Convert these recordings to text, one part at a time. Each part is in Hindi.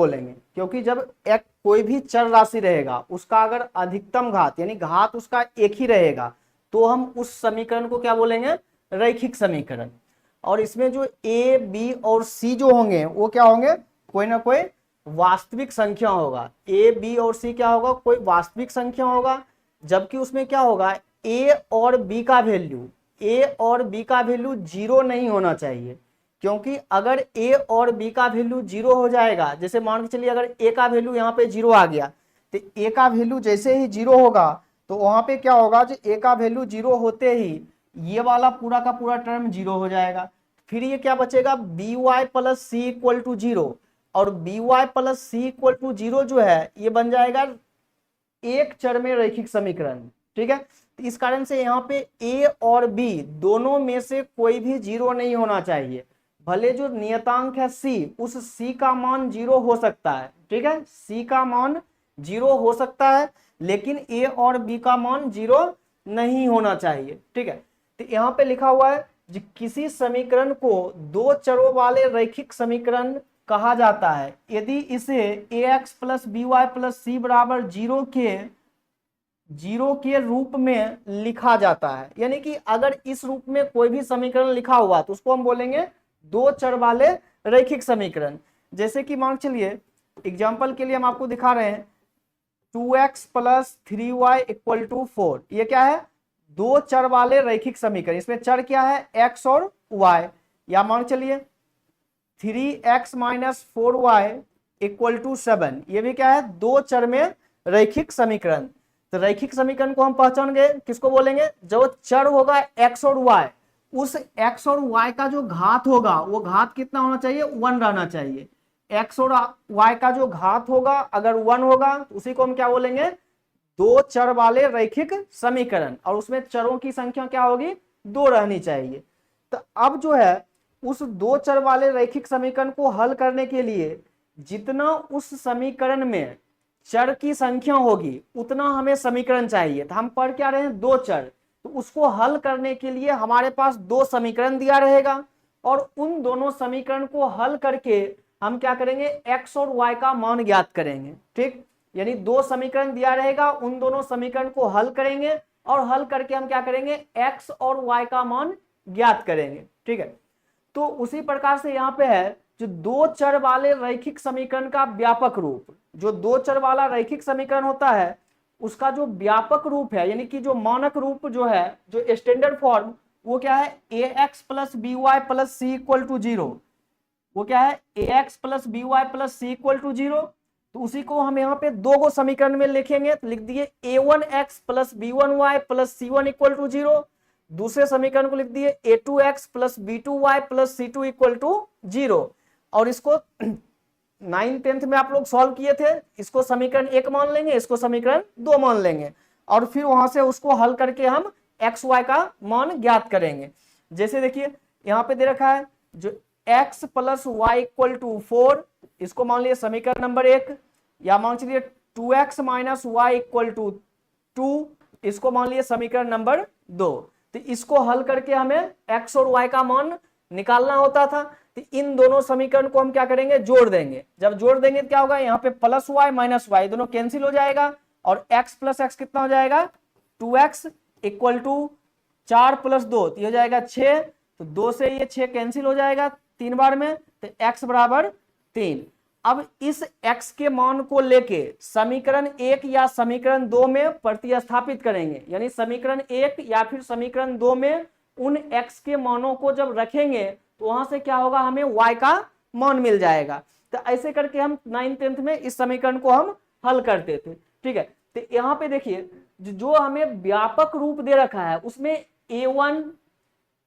बोलेंगे, क्योंकि जब एक कोई भी चर राशि रहेगा उसका अगर अधिकतम घात यानी घात उसका एक ही रहेगा तो हम उस समीकरण को क्या बोलेंगे, रैखिक समीकरण। और इसमें जो ए बी और सी जो होंगे वो क्या होंगे, कोई ना कोई वास्तविक संख्या होगा। ए बी और सी क्या होगा, कोई वास्तविक संख्या होगा। जबकि उसमें क्या होगा, ए और बी का वैल्यू, ए और बी का वैल्यू जीरो नहीं होना चाहिए। क्योंकि अगर ए और बी का वैल्यू जीरो हो जाएगा, जैसे मान के चलिए अगर ए का वैल्यू यहाँ पे जीरो आ गया, तो ए का वैल्यू जैसे ही जीरो होगा तो वहां पे क्या होगा, जो ए का वैल्यू जीरो होते ही ये वाला पूरा का पूरा टर्म जीरो हो जाएगा। फिर ये क्या बचेगा, B Y plus C equal to zero. और B Y plus C equal to zero जो है ये बन जाएगा एक चर में रैखिक समीकरण। ठीक है, तो इस कारण से यहाँ पे ए और बी दोनों में से कोई भी जीरो नहीं होना चाहिए। भले जो नियतांक है सी, उस सी का मान जीरो हो सकता है। ठीक है, सी का मान जीरो हो सकता है, लेकिन ए और बी का मान जीरो नहीं होना चाहिए। ठीक है, तो यहाँ पे लिखा हुआ है कि किसी समीकरण को दो चरों वाले रैखिक समीकरण कहा जाता है यदि इसे ax plus B Y plus C बराबर जीरो के रूप में लिखा जाता है। यानी कि अगर इस रूप में कोई भी समीकरण लिखा हुआ तो उसको हम बोलेंगे दो चर वाले रैखिक समीकरण। जैसे कि मान चलिए एग्जाम्पल के लिए हम आपको दिखा रहे हैं 2x plus 3y equal to 4, ये क्या है, दो चर वाले रैखिक समीकरण। इसमें चर क्या है, x और y। या मान चलिए 3x minus 4y equal to 7, ये भी क्या है, दो चर में रैखिक समीकरण। तो रैखिक समीकरण को हम पहचान गए, किसको बोलेंगे, जो चर होगा x और y, उस x और y का जो घात होगा वो घात कितना होना चाहिए, 1 रहना चाहिए। x और y का जो घात होगा अगर 1 होगा तो उसी को हम क्या बोलेंगे, दो चर वाले रैखिक समीकरण। और उसमें चरों की संख्या क्या होगी, दो रहनी चाहिए। तो अब जो है उस दो चर वाले रैखिक समीकरण को हल करने के लिए जितना उस समीकरण में चर की संख्या होगी उतना हमें समीकरण चाहिए। तो हम पढ़ क्या रहे हैं, दो चर, तो उसको हल करने के लिए हमारे पास दो समीकरण दिया रहेगा और उन दोनों समीकरण को हल करके हम क्या करेंगे, x और y का मान ज्ञात करेंगे। ठीक, यानी दो समीकरण दिया रहेगा, उन दोनों समीकरण को हल करेंगे और हल करके हम क्या करेंगे, x और y का मान ज्ञात करेंगे। ठीक है, तो उसी प्रकार से यहाँ पे है जो दो चर वाले रैखिक समीकरण का व्यापक रूप, जो दो चर वाला रैखिक समीकरण होता है उसका जो व्यापक रूप है यानी कि जो मानक रूप जो है, जो स्टैंडर्ड फॉर्म, वो क्या है, ax plus B Y plus C equal to zero. वो क्या है, ax plus B Y plus C equal to zero. तो उसी को हम यहाँ पे दो गो समीकरण में लिखेंगे, तो लिख दिए a1x plus b1y plus c1 equal to zero. दूसरे समीकरण को लिख दिए a2x plus b2y plus c2 equal to zero. और इसको 9th 10th में आप लोग सॉल्व किए थे, इसको समीकरण एक मान लेंगे, इसको समीकरण दो मान लेंगे और फिर वहां से उसको हल करके हम एक्स वाई का मान ज्ञात करेंगे। जैसे देखिए यहाँ पे दे रखा है जो x plus Y equal to 4, इसको मान लिया समीकरण नंबर एक। या मान चलिए 2x minus Y equal to 2, इसको मान लिया समीकरण नंबर 2। तो इसको हल करके हमें x और y का मान निकालना होता था। तो इन दोनों समीकरण को हम क्या करेंगे, जोड़ देंगे। जब जोड़ देंगे तो क्या होगा, यहाँ पे प्लस वाई माइनस वाई दोनों कैंसिल हो जाएगा और x प्लस एक्स कितना हो जाएगा, 2x इक्वल टू 4 प्लस 2 तो हो जाएगा 6। तो 2 से ये 6 कैंसिल हो जाएगा 3 बार में, तो x बराबर 3। अब इस x के मान को लेके समीकरण एक या समीकरण दो में प्रतिस्थापित करेंगे। यानी समीकरण एक या फिर समीकरण दो में उन x के मानों को जब रखेंगे तो वहां से क्या होगा, हमें y का मान मिल जाएगा। तो ऐसे करके हम 9th 10th में इस समीकरण को हम हल करते थे। ठीक है, तो यहाँ पे देखिए जो हमें व्यापक रूप दे रखा है उसमें a1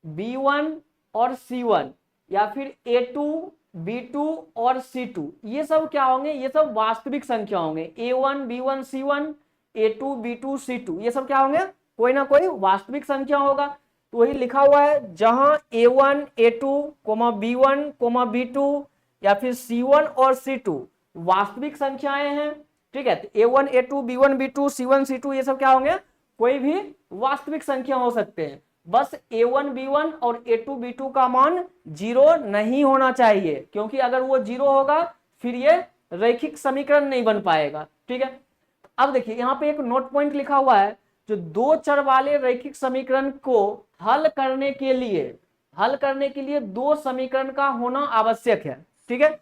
b1 और c1 या फिर a2 b2 और c2 ये सब क्या होंगे, ये सब वास्तविक संख्या होंगे। a1 b1 c1 a2 b2 c2 ये सब क्या होंगे, कोई ना कोई वास्तविक संख्या होगा। तो वही लिखा हुआ है जहां a1 a2 b1 b2 या फिर c1 और c2 वास्तविक संख्याएं हैं। ठीक है, तो a1 a2 b1 b2 c1 c2 ये सब क्या होंगे, कोई भी वास्तविक संख्या हो सकते हैं। बस a1 b1 और a2 b2 का मान जीरो नहीं होना चाहिए, क्योंकि अगर वो जीरो होगा फिर ये रैखिक समीकरण नहीं बन पाएगा। ठीक है, अब देखिए यहाँ पे एक नोट पॉइंट लिखा हुआ है, जो दो चर वाले रैखिक समीकरण को हल करने के लिए दो समीकरण का होना आवश्यक है। ठीक है,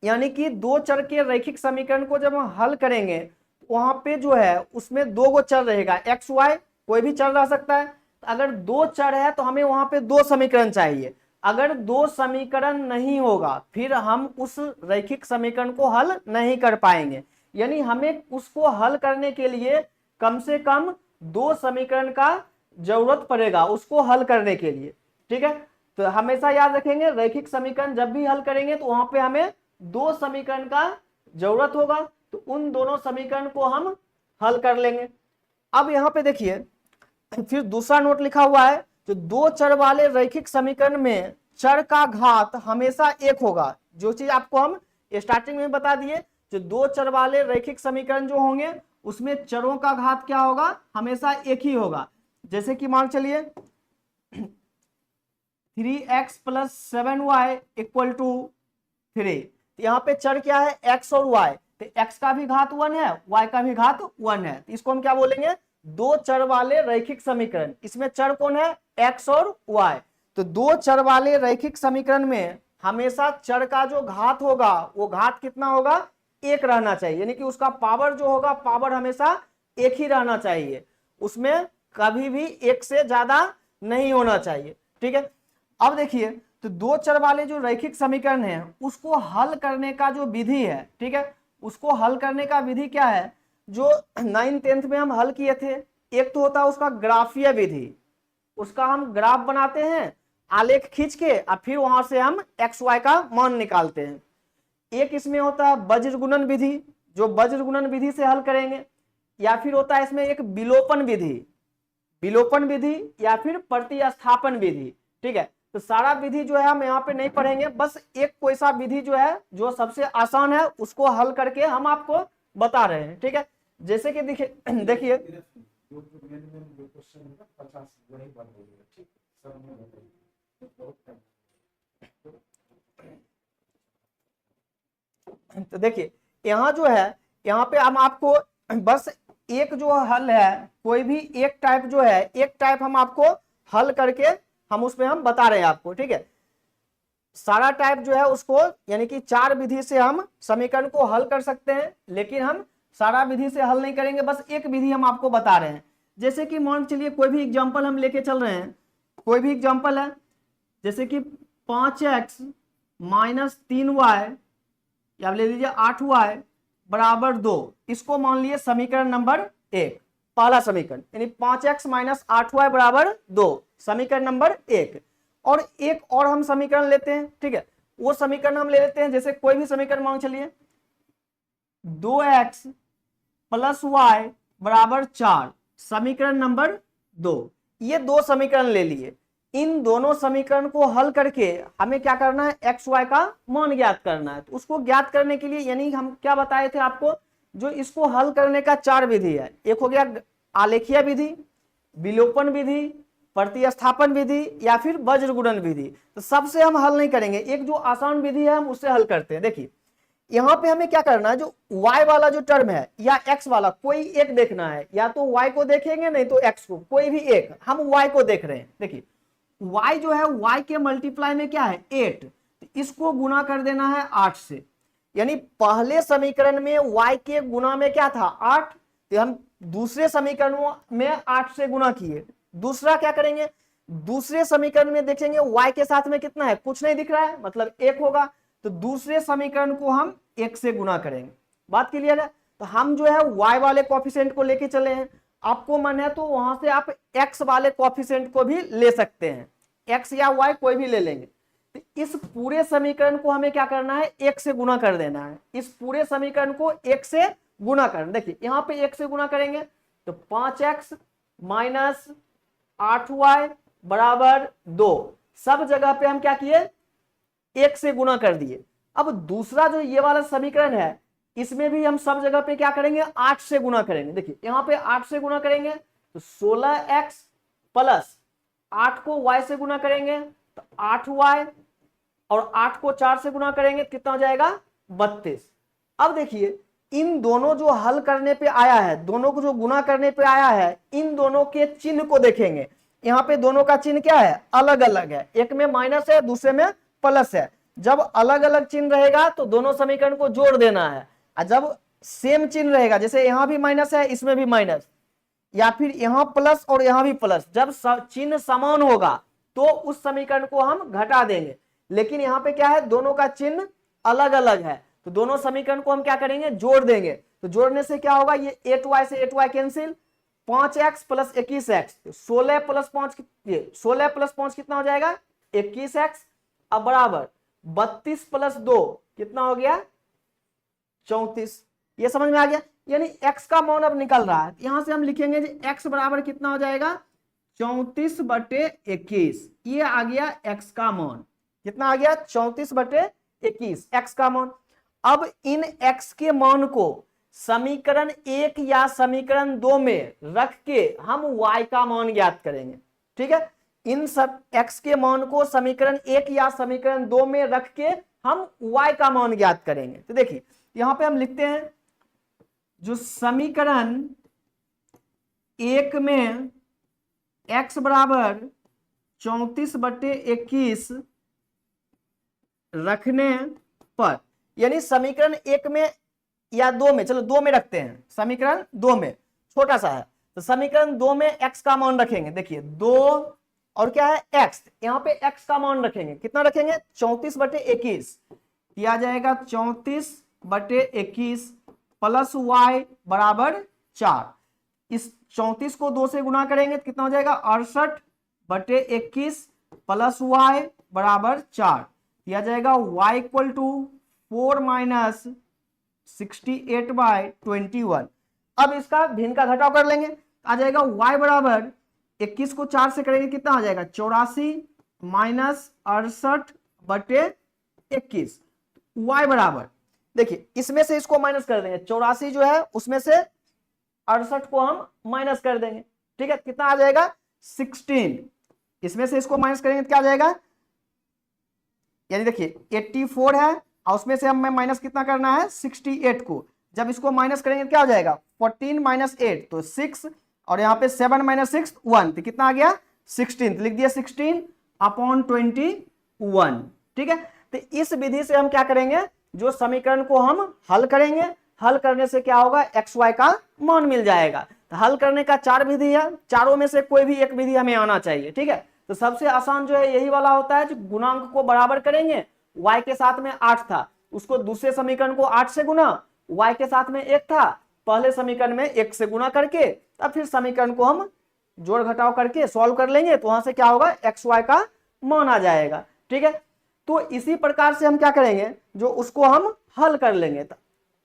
यानी कि दो चर के रैखिक समीकरण को जब हम हल करेंगे वहां पे जो है उसमें दो गो चर रहेगा, एक्स वाई कोई भी चर रह सकता है। अगर दो चर है तो हमें वहां पे दो समीकरण चाहिए। अगर दो समीकरण नहीं होगा फिर हम उस रैखिक समीकरण को हल नहीं कर पाएंगे, यानी हमें उसको हल करने के लिए कम से कम दो समीकरण का जरूरत पड़ेगा उसको हल करने के लिए। ठीक है, तो हमेशा याद रखेंगे रैखिक समीकरण जब भी हल करेंगे तो वहां पे हमें दो समीकरण का जरूरत होगा, तो उन दोनों समीकरण को हम हल कर लेंगे। अब यहां पे देखिए फिर दूसरा नोट लिखा हुआ है, जो दो चर वाले रैखिक समीकरण में चर का घात हमेशा एक होगा। जो चीज आपको हम स्टार्टिंग में बता दिए, जो दो चर वाले रैखिक समीकरण जो होंगे उसमें चरों का घात क्या होगा, हमेशा एक ही होगा। जैसे कि मान चलिए 3x plus 7y equal to 3, यहाँ पे चर क्या है, x और y, तो x का भी घात 1 है, y का भी घात 1 है, तो इसको हम क्या बोलेंगे, दो चर वाले रैखिक समीकरण। इसमें चर कौन है, x और y। तो दो चर वाले रैखिक समीकरण में हमेशा चर का जो घात होगा वो घात कितना होगा, एक रहना चाहिए, यानी कि उसका पावर जो होगा पावर हमेशा एक ही रहना चाहिए, उसमें कभी भी एक से ज्यादा नहीं होना चाहिए। ठीक है, अब देखिए तो दो चर वाले जो रैखिक समीकरण है उसको हल करने का जो विधि है, ठीक है, उसको हल करने का विधि क्या है, जो 9th-10th में हम हल किए थे। एक तो होता है उसका ग्राफीय विधि, उसका हम ग्राफ बनाते हैं आलेख खींच के और फिर वहां से हम एक्स वाई का मान निकालते हैं। एक इसमें होता है वज्र गुणन विधि, जो वज्र गुणन विधि से हल करेंगे, या फिर होता है इसमें एक विलोपन विधि या फिर प्रतिस्थापन विधि। ठीक है, तो सारा विधि जो है हम यहाँ पे नहीं पढ़ेंगे, बस एक कोई सा विधि जो है जो सबसे आसान है उसको हल करके हम आपको बता रहे हैं। ठीक है, जैसे कि देखिए तो देखिए यहाँ जो है, यहाँ पे हम आपको बस एक जो हल है, कोई भी एक टाइप जो है, एक टाइप हम आपको हल करके हम उसमें हम बता रहे हैं आपको। ठीक है, सारा टाइप जो है उसको यानी कि चार विधि से हम समीकरण को हल कर सकते हैं, लेकिन हम सारा विधि से हल नहीं करेंगे, बस एक विधि हम आपको बता रहे हैं। जैसे कि मान चलिए कोई भी एग्जांपल हम लेके चल रहे हैं, कोई भी एग्जांपल है, जैसे कि 5x माइनस 3y या ले लीजिए 8y बराबर 2, इसको मान लिए समीकरण नंबर 1, पहला समीकरण, यानी 5x माइनस 8y बराबर 2, समीकरण नंबर 1। और एक और हम समीकरण लेते हैं। ठीक है, वो समीकरण हम ले लेते हैं, जैसे कोई भी समीकरण मान चलिए 2x प्लस y बराबर 4, समीकरण नंबर 2। ये दो समीकरण ले लिए, इन दोनों समीकरण को हल करके हमें क्या करना है, एक्स वाई का मान ज्ञात करना है। तो उसको ज्ञात करने के लिए यानी हम क्या बताए थे आपको, जो इसको हल करने का चार विधि है, एक हो गया आलेखीय विधि, विलोपन विधि, प्रतिस्थापन विधि या फिर वज्र गुणन विधि। तो सबसे हम हल नहीं करेंगे, एक जो आसान विधि है हम उससे हल करते हैं। देखिए यहाँ पे हमें क्या करना है, जो y वाला जो टर्म है या x वाला कोई एक देखना है, या तो y को देखेंगे नहीं तो x को, कोई भी एक, हम y को देख रहे हैं। देखिए y जो है, y के मल्टीप्लाई में क्या है 8, इसको गुना कर देना है 8 से, यानी पहले समीकरण में y के गुना में क्या था 8, तो हम दूसरे समीकरण में 8 से गुना किए। दूसरा क्या करेंगे, दूसरे समीकरण में देखेंगे y के साथ में कितना है, कुछ नहीं दिख रहा है, मतलब 1 होगा, तो दूसरे समीकरण को हम 1 से गुना करेंगे। बात क्लियर है, तो हम जो है y वाले कोएफिशिएंट को लेके चले हैं, आपको मन है तो वहां से आप x वाले कोएफिशिएंट को भी ले सकते हैं, x या y कोई भी ले लेंगे। तो इस पूरे समीकरण को हमें क्या करना है, 1 से गुना कर देना है, इस पूरे समीकरण को 1 से गुना करना। देखिए यहाँ पे 1 से गुना करेंगे तो 5x माइनस 8y बराबर 2, सब जगह पे हम क्या किए 1 से गुना कर दिए। अब दूसरा जो ये वाला समीकरण है, इसमें भी हम सब जगह पे क्या करेंगे 8 से गुना करेंगे। देखिए यहाँ पे 8 से गुना करेंगे तो 16x प्लस 8 को y से गुना करेंगे तो 8y, और 8 को 4 से गुना करेंगे कितना हो जाएगा 32। अब देखिए इन दोनों जो हल करने पे आया है, दोनों को जो गुना करने पे आया है, इन दोनों के चिन्ह को देखेंगे। यहाँ पे दोनों का चिन्ह क्या है, अलग अलग है, एक में माइनस है दूसरे में प्लस है। जब अलग अलग चिन्ह रहेगा तो दोनों समीकरण को जोड़ देना है, और जब सेम चिन्ह रहेगा, जैसे यहां भी माइनस है इसमें भी माइनस, या फिर यहां प्लस और यहां भी प्लस, जब चिन्ह समान होगा तो उस समीकरण को हम घटा देंगे। लेकिन यहां पे क्या है, दोनों का चिन्ह अलग अलग है, तो दोनों समीकरण को हम क्या करेंगे, जोड़ देंगे। तो जोड़ने से क्या होगा, ये 8y से 8y cancel, 5x plus 21x, 16 plus 5 कितना हो जाएगा, 21x। अब बराबर 32 प्लस 2 कितना हो गया, 34। ये समझ में आ गया, यानी x का मान अब निकल रहा है। यहां से हम लिखेंगे x बराबर कितना हो जाएगा, 34/21। ये आ गया x का मान, कितना आ गया, 34/21 x का मान। अब इन x के मान को समीकरण 1 या समीकरण 2 में रख के हम y का मान ज्ञात करेंगे। ठीक है, इन सब x के मान को समीकरण 1 या समीकरण 2 में रख के हम y का मान ज्ञात करेंगे। तो देखिए यहां पे हम लिखते हैं, जो समीकरण 1 में x बराबर 34/21 रखने पर, यानी समीकरण 1 में या 2 में, चलो 2 में रखते हैं, समीकरण 2 में छोटा सा है, तो समीकरण 2 में x का मान रखेंगे। देखिए 2 और क्या है x, यहां पे x का मान रखेंगे, कितना रखेंगे, 34/21, किया जाएगा 34/21 प्लस y बराबर 4। इस 34 को 2 से गुना करेंगे तो कितना हो जाएगा, 68/21 प्लस y बराबर 4, किया जाएगा y इक्वल टू 4 माइनस 68/21। अब इसका भिन्न का घटाव कर लेंगे, आ जाएगा y बराबर 21 को 4 से करेंगे कितना आ जाएगा, 84 माइनस 68/21। y बराबर, देखिए इसमें से इसको माइनस कर देंगे, 84 जो है उसमें से 68 को हम माइनस कर देंगे। ठीक है, कितना आ जाएगा, 16। इसमें से इसको माइनस करेंगे तो क्या आ जाएगा, यानी देखिए 84 है और उसमें से हमें माइनस कितना करना है, 68 को। जब इसको माइनस करेंगे तो क्या हो जाएगा, 14 माइनस 8 तो 6, और यहाँ पे 7 माइनस 6 1, तो कितना आ गया, 16। तो लिख दिया 16/21। ठीक है, तो इस विधि से हम क्या करेंगे, जो समीकरण को हम हल करेंगे, हल करने से क्या होगा, एक्स वाई का मान मिल जाएगा। तो हल करने का 4 विधि है, चारों में से कोई भी एक विधि हमें आना चाहिए। ठीक है, तो सबसे आसान जो है यही वाला होता है, जो गुणांक को बराबर करेंगे, y के साथ में 8 था, उसको दूसरे समीकरण को 8 से गुना, y के साथ में 1 था, पहले समीकरण में 1 से गुना करके तब फिर समीकरण को हम जोड़ घटाव करके सॉल्व कर लेंगे, तो वहां से क्या होगा, एक्स वाई का मान आ जाएगा। ठीक है, तो इसी प्रकार से हम क्या करेंगे, जो उसको हम हल कर लेंगे। तो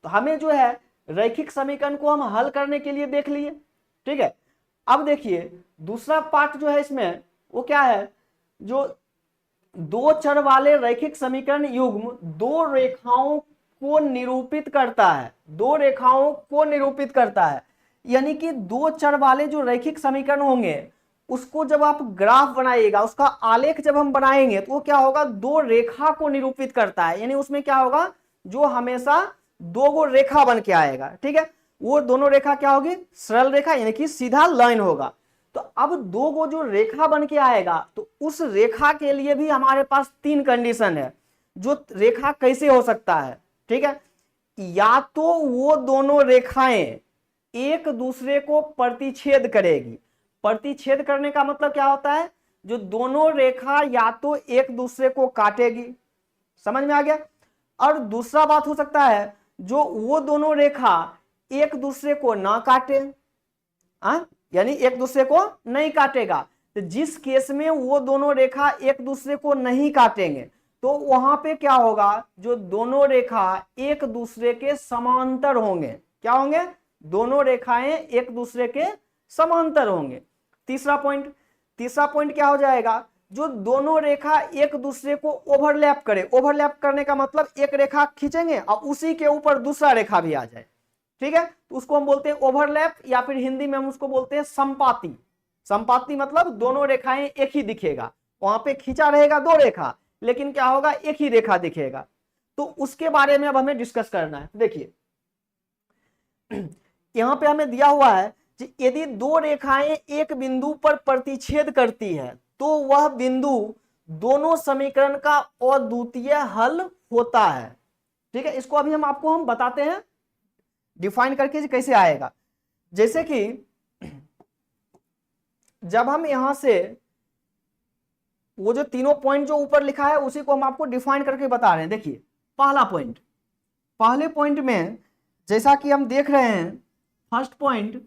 हमें जो है रैखिक समीकरण को हम हल करने के लिए देख लिए। ठीक है, अब देखिए दूसरा पार्ट जो है इसमें वो क्या है, जो दो चर वाले रैखिक समीकरण युग्म दो रेखाओं को निरूपित करता है, दो रेखाओं को निरूपित करता है। यानी कि दो चर वाले जो रैखिक समीकरण होंगे उसको जब आप ग्राफ बनाइएगा, उसका आलेख जब हम बनाएंगे तो वो क्या होगा, दो रेखा को निरूपित करता है। यानी उसमें क्या होगा, जो हमेशा दो गो रेखा बन के आएगा। ठीक है, वो दोनों रेखा क्या होगी, सरल रेखा, यानी कि सीधा लाइन होगा। तो अब दो गो जो रेखा बन के आएगा, तो उस रेखा के लिए भी हमारे पास 3 कंडीशन है। जो रेखा कैसे हो सकता है, ठीक है, या तो वो दोनों रेखाएं एक दूसरे को प्रतिच्छेद करेगी। प्रतिच्छेद करने का मतलब क्या होता है, जो दोनों रेखा या तो एक दूसरे को काटेगी, समझ में आ गया। और दूसरा बात हो सकता है, जो वो दोनों रेखा एक दूसरे को ना काटे, यानी एक दूसरे को नहीं काटेगा। तो जिस केस में वो दोनों रेखा एक दूसरे को नहीं काटेंगे, तो वहां पे क्या होगा, जो दोनों रेखा एक दूसरे के समांतर होंगे। क्या होंगे, दोनों रेखाएं एक दूसरे के समांतर होंगे। तीसरा पॉइंट क्या हो जाएगा, जो दोनों रेखा एक दूसरे को ओवरलैप करे। ओवरलैप करने का मतलब एक रेखा खींचेंगे और उसी के ऊपर दूसरा रेखा भी आ जाए। ठीक है, तो उसको हम बोलते हैं ओवरलैप, या फिर हिंदी में हम उसको बोलते हैं संपाति। संपाति मतलब दोनों रेखाएं एक ही दिखेगा, वहां पे खींचा रहेगा दो रेखा, लेकिन क्या होगा, एक ही रेखा दिखेगा। तो उसके बारे में अब हमें डिस्कस करना है। देखिए यहां पे हमें दिया हुआ है कि यदि दो रेखाएं एक बिंदु पर प्रतिच्छेद करती है तो वह बिंदु दोनों समीकरण का अद्वितीय हल होता है। ठीक है, इसको अभी हम बताते हैं डिफाइन करके कैसे आएगा। जैसे कि जब हम यहां से वो जो तीनों पॉइंट जो ऊपर लिखा है उसी को हम आपको डिफाइन करके बता रहे हैं। देखिए पहला पॉइंट, पहले पॉइंट में जैसा कि हम देख रहे हैं, फर्स्ट पॉइंट,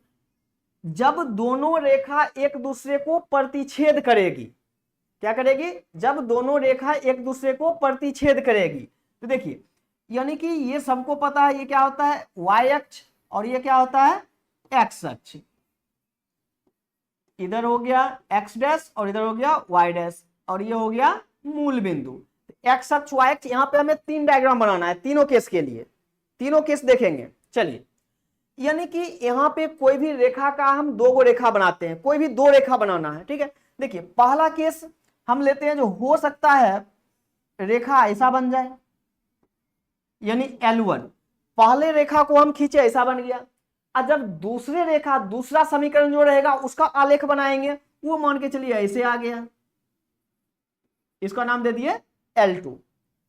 जब दोनों रेखा एक दूसरे को प्रतिच्छेद करेगी, क्या करेगी, जब दोनों रेखा एक दूसरे को प्रतिच्छेद करेगी। तो देखिए यानी कि ये सबको पता है ये क्या होता है y अक्ष और ये क्या होता है x अक्ष। इधर हो गया x डैश और इधर हो गया y डैश और ये हो गया मूल बिंदु। x अक्ष y अक्ष, यहां पे हमें 3 डायग्राम बनाना है तीनों केस के लिए, तीनों केस देखेंगे। चलिए यानी कि यहां पे कोई भी रेखा का हम दो गो रेखा बनाते हैं, कोई भी दो रेखा बनाना है। ठीक है, देखिए पहला केस हम लेते हैं, जो हो सकता है रेखा ऐसा बन जाए यानी L1, पहले रेखा को हम खींचे ऐसा बन गया। और जब दूसरे रेखा दूसरा समीकरण जो रहेगा उसका आलेख बनाएंगे, वो मान के चलिए ऐसे आ गया, इसका नाम दे दिए L2।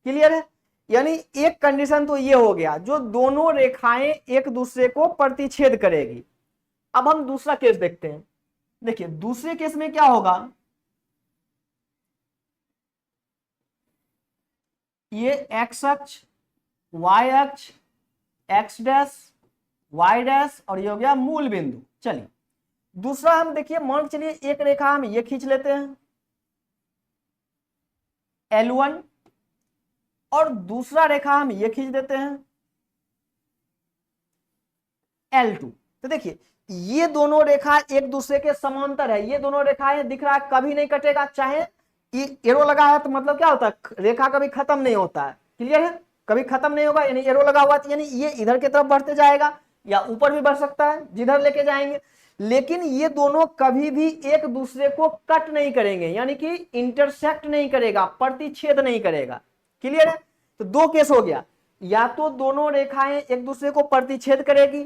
क्लियर है, यानी एक कंडीशन तो ये हो गया जो दोनों रेखाएं एक दूसरे को प्रतिच्छेद करेगी। अब हम दूसरा केस देखते हैं। देखिए दूसरे केस में क्या होगा, ये x अक्ष y अक्ष x डैश y डैश और ये हो गया मूल बिंदु। चलिए दूसरा हम देखिए, मान चलिए एक रेखा हम ये खींच लेते हैं L1 और दूसरा रेखा हम ये खींच देते हैं L2। तो देखिए ये दोनों रेखा एक दूसरे के समांतर है, ये दोनों रेखाएं दिख रहा है कभी नहीं कटेगा, चाहे एरो लगा है तो मतलब क्या होता है रेखा कभी खत्म नहीं होता है। क्लियर है, कभी खत्म नहीं होगा, यानी एरो लगा हुआ है यानी ये इधर की तरफ बढ़ते जाएगा या ऊपर भी बढ़ सकता है जिधर लेके जाएंगे, लेकिन ये दोनों कभी भी एक दूसरे को कट नहीं करेंगे, यानी कि इंटरसेक्ट नहीं करेगा, प्रतिच्छेद नहीं करेगा। क्लियर है, तो दो केस हो गया, या तो दोनों रेखाएं एक दूसरे को प्रतिच्छेद करेगी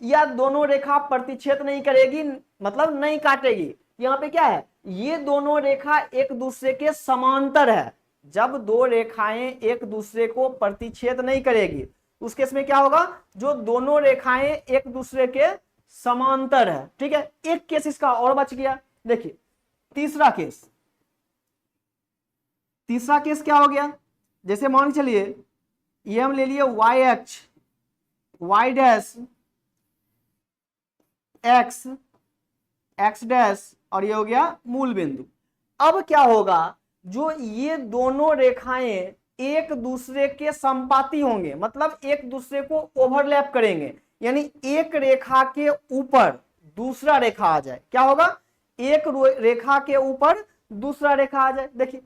या दोनों रेखा प्रतिच्छेद नहीं करेगी, मतलब नहीं काटेगी। यहां पे क्या है, ये दोनों रेखा एक दूसरे के समांतर है। जब दो रेखाएं एक दूसरे को प्रतिच्छेद नहीं करेगी उस केस में क्या होगा, जो दोनों रेखाएं एक दूसरे के समांतर है। ठीक है, एक केस इसका और बच गया। देखिए तीसरा केस, तीसरा केस क्या हो गया, जैसे मान चलिए ये हम ले लिए y अक्ष y dash x x dash और ये हो गया मूल बिंदु। अब क्या होगा, जो ये दोनों रेखाएं एक दूसरे के संपाती होंगे, मतलब एक दूसरे को ओवरलैप करेंगे, यानी एक रेखा के ऊपर दूसरा रेखा आ जाए। क्या होगा, एक रेखा के ऊपर दूसरा रेखा आ जाए। देखिए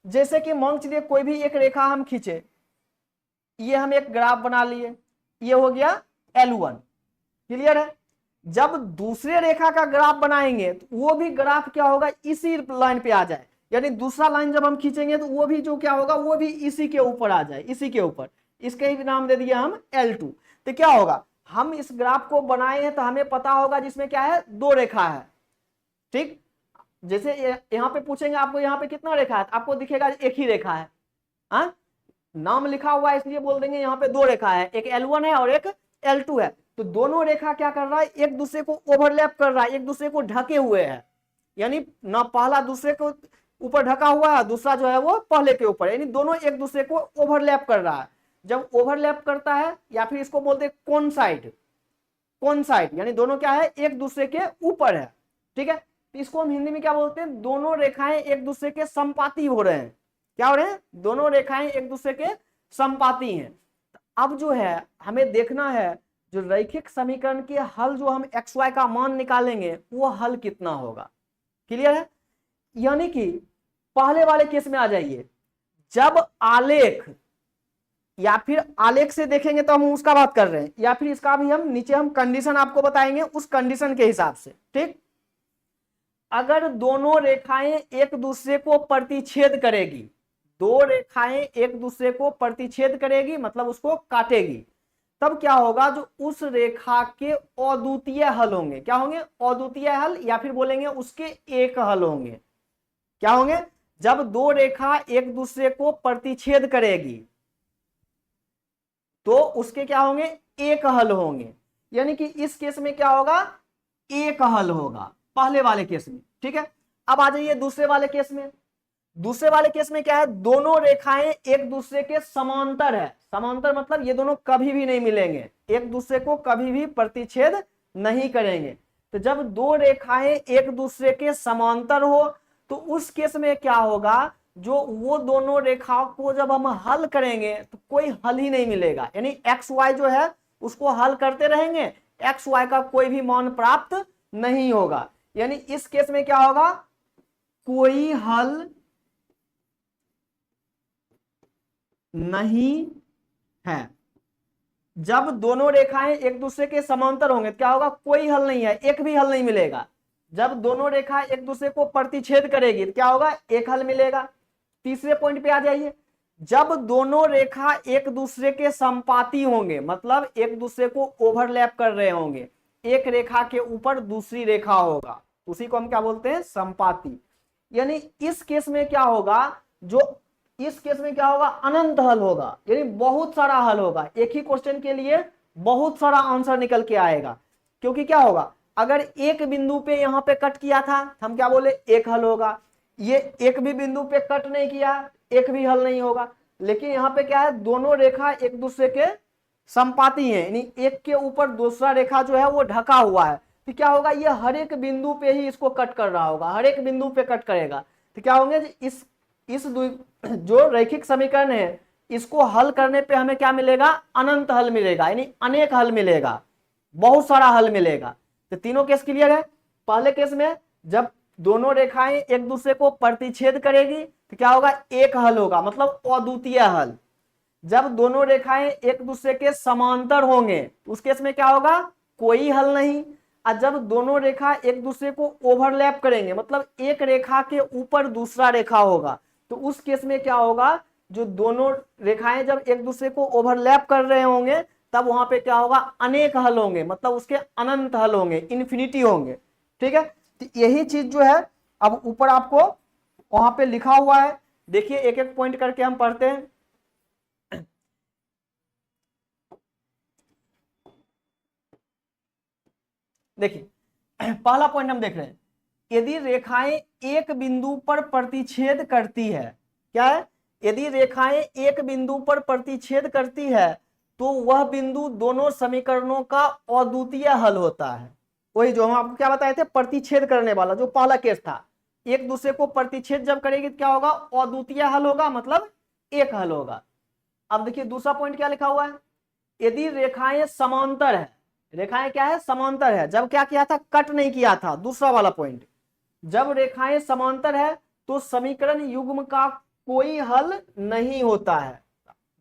जैसे कि मान चलिए कोई भी एक रेखा हम खींचे, ये हम एक ग्राफ बना लिए, ये हो गया L1। क्लियर है, जब दूसरे रेखा का ग्राफ बनाएंगे तो वो भी ग्राफ क्या होगा, इसी लाइन पे आ जाए, यानी दूसरा लाइन जब हम खींचेंगे तो वो भी जो क्या होगा, वो भी इसी के ऊपर आ जाए, इसी के ऊपर। इसके ही नाम दे दिया हम L2। तो क्या होगा, हम इस ग्राफ को बनाए हैं तो हमें पता होगा जिसमें क्या है, दो रेखा है। ठीक, जैसे यहां पे पूछेंगे आपको यहाँ पे कितना रेखा है, आपको दिखेगा एक ही रेखा है। हाँ, नाम लिखा हुआ है इसलिए बोल देंगे यहाँ पे दो रेखा है, एक L1 है और एक L2 है। तो दोनों रेखा क्या कर रहा है, एक दूसरे को ओवरलैप कर रहा है, एक दूसरे को ढके हुए है, यानी ना पहला दूसरे को ऊपर ढका हुआ है, दूसरा जो है वो पहले के ऊपर, यानी दोनों एक दूसरे को ओवरलैप कर रहा है। जब ओवरलैप करता है, या फिर इसको बोलते हैं कोइंसाइड, कोइंसाइड यानी दोनों क्या है, एक दूसरे के ऊपर है। ठीक है, तो इसको हम हिंदी में क्या बोलते हैं, दोनों रेखाएं एक दूसरे के संपाती हो रहे हैं। क्या हो रहे हैं, दोनों रेखाएं एक दूसरे के संपाती हैं। अब जो है हमें देखना है, जो रैखिक समीकरण के हल जो हम एक्स वाई का मान निकालेंगे वो हल कितना होगा। क्लियर है, यानी कि पहले वाले केस में आ जाइए, जब आलेख, या फिर आलेख से देखेंगे तो हम उसका बात कर रहे हैं, या फिर इसका भी हम नीचे हम कंडीशन आपको बताएंगे उस कंडीशन के हिसाब से। ठीक, अगर दोनों रेखाएं एक दूसरे को प्रतिच्छेद करेगी, दो रेखाएं एक दूसरे को प्रतिच्छेद करेगी मतलब उसको काटेगी, तब क्या होगा, जो उस रेखा के अद्वितीय हल होंगे, क्या होंगे, अद्वितीय हल, या फिर बोलेंगे उसके एक हल होंगे। क्या होंगे, जब दो रेखा एक दूसरे को प्रतिच्छेद करेगी तो उसके क्या होंगे, एक हल होंगे। यानी कि इस केस में क्या होगा, एक हल होगा पहले वाले केस में। ठीक है, अब आ जाइए दूसरे वाले केस में। दूसरे वाले केस में क्या है, दोनों रेखाएं एक दूसरे के समांतर है। समांतर मतलब ये दोनों कभी भी नहीं मिलेंगे, एक दूसरे को कभी भी प्रतिच्छेद नहीं करेंगे। तो जब दो रेखाएं एक दूसरे के समांतर हो तो उस केस में क्या होगा, जो वो दोनों रेखाओं को जब हम हल करेंगे तो कोई हल ही नहीं मिलेगा। यानी एक्स वाई जो है उसको हल करते रहेंगे, एक्स वाई का कोई भी मान प्राप्त नहीं होगा। यानी इस केस में क्या होगा, कोई हल नहीं है। जब दोनों रेखाएं एक दूसरे के समांतर होंगे क्या होगा, कोई हल नहीं है, एक भी हल नहीं मिलेगा। जब दोनों रेखाएं एक दूसरे को प्रतिच्छेद करेगी तो क्या होगा, एक हल मिलेगा। तीसरे पॉइंट पे आ जाइए, जब दोनों रेखा एक दूसरे के संपाती होंगे मतलब एक दूसरे को ओवरलैप कर रहे होंगे, एक रेखा के ऊपर दूसरी रेखा होगा, उसी को हम क्या बोलते हैं, संपाती। यानी इस केस में क्या होगा, जो इस केस में क्या होगा, अनंत हल होगा, यानी बहुत सारा हल होगा। एक ही क्वेश्चन के लिए बहुत सारा आंसर निकल के आएगा। क्योंकि क्या होगा, अगर एक बिंदु पे यहां पे कट किया था हम क्या बोले, एक हल होगा। ये एक भी बिंदु पे कट नहीं किया, एक भी हल नहीं होगा। लेकिन यहाँ पे क्या है, दोनों रेखा एक दूसरे के संपाती है, यानी एक के ऊपर दूसरा रेखा जो है वो ढका हुआ है। तो क्या होगा, ये हर एक बिंदु पे ही इसको कट कर रहा होगा, हर एक बिंदु पे कट करेगा। तो क्या होंगे, इस जो रैखिक समीकरण है इसको हल करने पे हमें क्या मिलेगा, अनंत हल मिलेगा, यानी अनेक हल मिलेगा, बहुत सारा हल मिलेगा। तो तीनों केस क्लियर है। पहले केस में जब दोनों रेखाएं एक दूसरे को प्रतिच्छेद करेगी तो क्या होगा, एक हल होगा मतलब अद्वितीय हल। जब दोनों रेखाएं एक दूसरे के समांतर होंगे उस केस में क्या होगा, कोई हल नहीं। और जब दोनों रेखा एक दूसरे को ओवरलैप करेंगे मतलब एक रेखा के ऊपर दूसरा रेखा होगा, तो उस केस में क्या होगा, जो दोनों रेखाएं जब एक दूसरे को ओवरलैप कर रहे होंगे तब वहां पे क्या होगा, अनेक हल होंगे मतलब उसके अनंत हल होंगे, इन्फिनिटी होंगे। ठीक है, तो यही चीज जो है अब ऊपर आपको वहां पे लिखा हुआ है। देखिए एक एक पॉइंट करके हम पढ़ते हैं। देखिए पहला पॉइंट हम देख रहे हैं, यदि रेखाएं एक बिंदु पर प्रतिच्छेद करती है, क्या है, यदि रेखाएं एक बिंदु पर प्रतिच्छेद करती है तो वह बिंदु दोनों समीकरणों का अद्वितीय हल होता है। वही जो हम आपको क्या बताए थे, प्रतिच्छेद करने वाला जो पहला केस था, एक दूसरे को प्रतिच्छेद जब करेगी तो क्या होगा, अद्वितीय हल होगा मतलब एक हल होगा। अब देखिए दूसरा पॉइंट क्या लिखा हुआ है, यदि रेखाएं समांतर है, रेखाएं क्या है, समांतर है, जब क्या किया था, कट नहीं किया था, दूसरा वाला पॉइंट, जब रेखाएं समांतर है तो समीकरण युग्म का कोई हल नहीं होता है।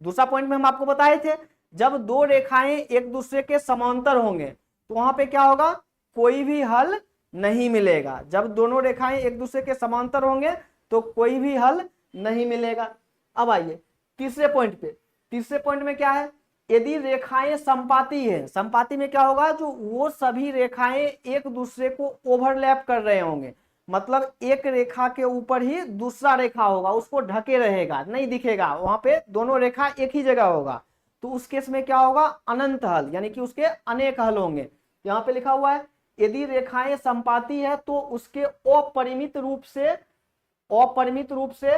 दूसरा पॉइंट में हम आपको बताए थे, जब दो रेखाएं एक दूसरे के समांतर होंगे तो वहां पे क्या होगा, कोई भी हल नहीं मिलेगा। जब दोनों रेखाएं एक दूसरे के समांतर होंगे तो कोई भी हल नहीं मिलेगा। अब आइए तीसरे पॉइंट पे। तीसरे पॉइंट में क्या है, यदि रेखाएं संपाती है, संपाती में क्या होगा, जो वो सभी रेखाएं एक दूसरे को ओवरलैप कर रहे होंगे मतलब एक रेखा के ऊपर ही दूसरा रेखा होगा, उसको ढके रहेगा, नहीं दिखेगा, वहां पे दोनों रेखा एक ही जगह होगा, तो उस केस में क्या होगा, अनंत हल, यानी कि उसके अनेक हल होंगे। यहाँ पे लिखा हुआ है, यदि रेखाएं संपाती है तो उसके अपरिमित रूप से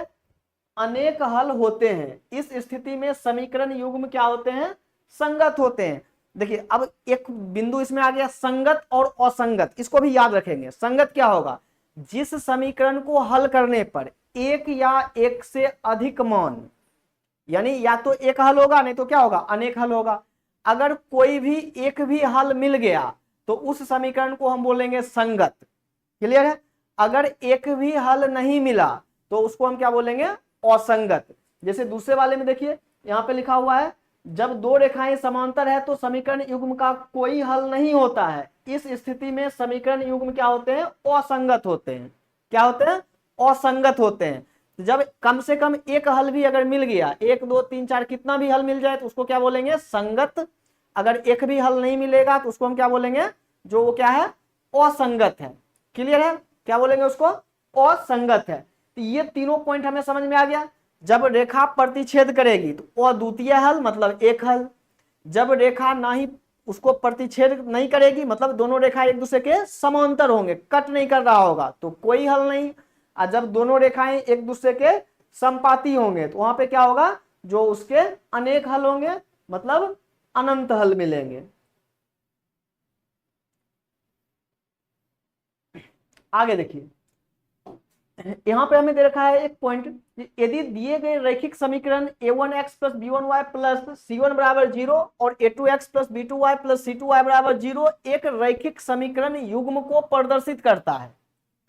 अनेक हल होते हैं। इस स्थिति में समीकरण युग्म क्या होते हैं, संगत होते हैं। देखिए अब एक बिंदु इसमें आ गया, संगत और असंगत, इसको भी याद रखेंगे। संगत क्या होगा, जिस समीकरण को हल करने पर एक या एक से अधिक मान, यानी या तो एक हल होगा नहीं तो क्या होगा, अनेक हल होगा। अगर कोई भी एक भी हल मिल गया तो उस समीकरण को हम बोलेंगे संगत। क्लियर है, अगर एक भी हल नहीं मिला तो उसको हम क्या बोलेंगे, असंगत। जैसे दूसरे वाले में देखिए यहां पे लिखा हुआ है, जब दो रेखाएं समांतर है तो समीकरण युग्म का कोई हल नहीं होता है। इस स्थिति में समीकरण युग्म क्या होते हैं, असंगत होते हैं। क्या होते हैं, असंगत होते हैं। तो जब कम से कम एक हल भी अगर मिल गया, 1 2 3 4 कितना भी हल मिल जाए तो उसको क्या बोलेंगे, संगत। अगर एक भी हल नहीं मिलेगा तो उसको हम क्या बोलेंगे, जो वो क्या है, असंगत है। क्लियर है, क्या बोलेंगे उसको, असंगत है। तो ये तीनों पॉइंट हमें समझ में आ गया। जब रेखा प्रतिच्छेद करेगी तो अद्वितीय हल मतलब एक हल। जब रेखा ना ही उसको प्रतिच्छेद नहीं करेगी मतलब दोनों रेखा एक दूसरे के समांतर होंगे, कट नहीं कर रहा होगा, तो कोई हल नहीं। और जब दोनों रेखाएं एक दूसरे के संपाती होंगे तो वहां पे क्या होगा, जो उसके अनेक हल होंगे, मतलब अनंत हल मिलेंगे। आगे देखिए, यहां पे हमें दे रखा है एक पॉइंट, यदि दिए गए रैखिक समीकरण a1x plus b1y plus c1 बराबर 0 और a2x plus b2y plus c2y बराबर 0 एक रैखिक समीकरण युग्म को प्रदर्शित करता है।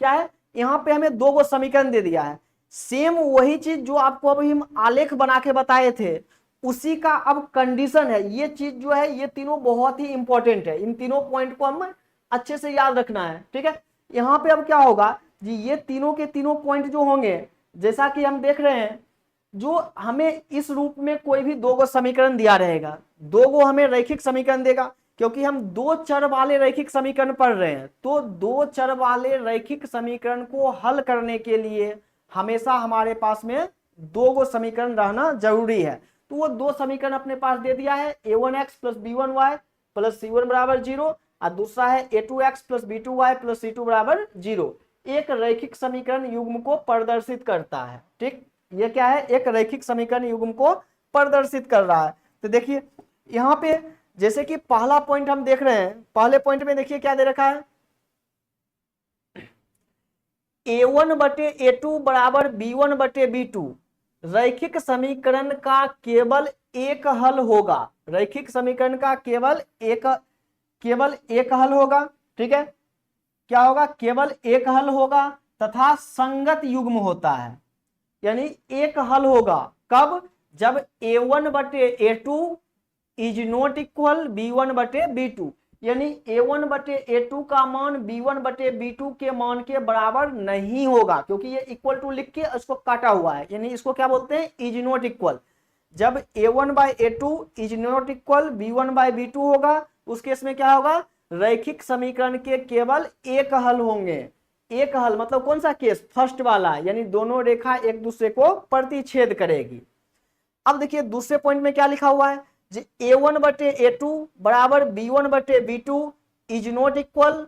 क्या है, यहाँ पे हमें दो गो समीकरण दे दिया है, सेम वही चीज जो आपको अभी हम आलेख बना के बताए थे, उसी का अब कंडीशन है। ये चीज जो है, ये तीनों बहुत ही इंपॉर्टेंट है, इन तीनों पॉइंट को हम अच्छे से याद रखना है। ठीक है, यहाँ पे अब क्या होगा जी, ये तीनों के तीनों पॉइंट जो होंगे, जैसा कि हम देख रहे हैं, जो हमें इस रूप में कोई भी दो गो समीकरण दिया रहेगा, दो गो हमें रैखिक समीकरण देगा, क्योंकि हम दो चर वाले रैखिक समीकरण पढ़ रहे हैं, तो दो चर वाले रैखिक समीकरण को हल करने के लिए हमेशा हमारे पास में दो गो समीकरण रहना जरूरी है। तो वो दो समीकरण अपने पास दे दिया है, a1x plus b1y plus c1 बराबर 0 और दूसरा है a2x plus b2y plus c2 बराबर 0। एक रैखिक समीकरण युग्म को प्रदर्शित करता है। ठीक, ये क्या है, एक रैखिक समीकरण युग्म को प्रदर्शित कर रहा है। तो देखिए यहाँ पे जैसे कि पहला पॉइंट हम देख रहे हैं, पहले पॉइंट में देखिए क्या दे रखा है, a1 बटे a2 बराबर b1 बटे b2 रैखिक समीकरण का केवल एक हल होगा। रैखिक समीकरण का केवल एक हल होगा। ठीक है, क्या होगा, केवल एक हल होगा तथा संगत युग्म होता है। यानी एक हल होगा कब, जब a1 बटे a2 is not equal b1 बटे b2, यानी a1 बटे a2 का मान b1 बटे b2 के मान के बराबर नहीं होगा, क्योंकि ये इक्वल टू लिख के इसको काटा हुआ है, यानी इसको क्या बोलते हैं, इज नॉट इक्वल। जब a1 by a2 is not equal b1 by b2 होगा, उस केस में क्या होगा, रैखिक समीकरण के केवल एक हल होंगे। एक हल मतलब कौन सा केस, फर्स्ट वाला, यानी दोनों रेखा एक दूसरे को प्रतिच्छेद करेगी। अब देखिए दूसरे पॉइंट में क्या लिखा हुआ है, a1 बटे a2 बराबर b1 बटे b2 is not equal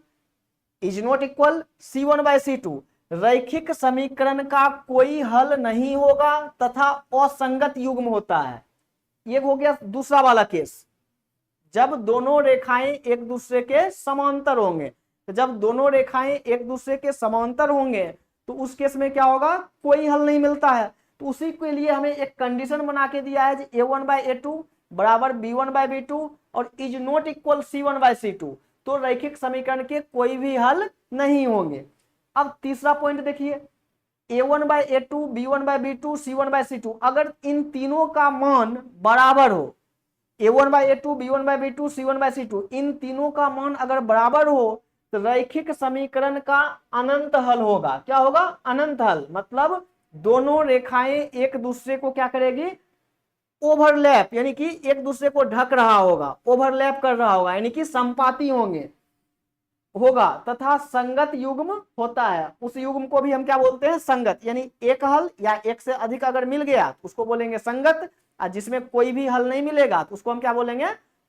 c1 bye c2 रैखिक समीकरण का कोई हल नहीं होगा तथा असंगत युग्म होता है। ये हो गया दूसरा वाला केस, जब दोनों रेखाएं एक दूसरे के समांतर होंगे। तो जब दोनों रेखाएं एक दूसरे के समांतर होंगे तो उस केस में क्या होगा, कोई हल नहीं मिलता है। तो उसी के लिए हमें एक कंडीशन बना के दिया है, a1 बाई a2 बराबर b1 बाई b2 और is not equal c1 by c2, तो रैखिक समीकरण के कोई भी हल नहीं होंगे। अब तीसरा पॉइंट देखिए, a1 by a2 b1 by b2 c1 by c2, अगर इन तीनों का मान बराबर हो, a1 by a2 b1 by b2 c1 by c2, इन तीनों का मान अगर बराबर हो तो रैखिक समीकरण का अनंत हल होगा। क्या होगा, अनंत हल, मतलब दोनों रेखाएं एक दूसरे को क्या करेगी, ओवरलैप, यानी कि एक दूसरे को ढक रहा होगा, ओवरलैप कर रहा होगा, यानी कि संपाती होगा तथा संगत युग्म होता है। उस युग्म को भी हम क्या बोलते हैं, संगत, यानी एक हल या एक से अधिक अगर मिल गया तो उसको बोलेंगे संगत, और जिसमें कोई भी हल नहीं मिलेगा तो उसको हम क्या बोलेंगे,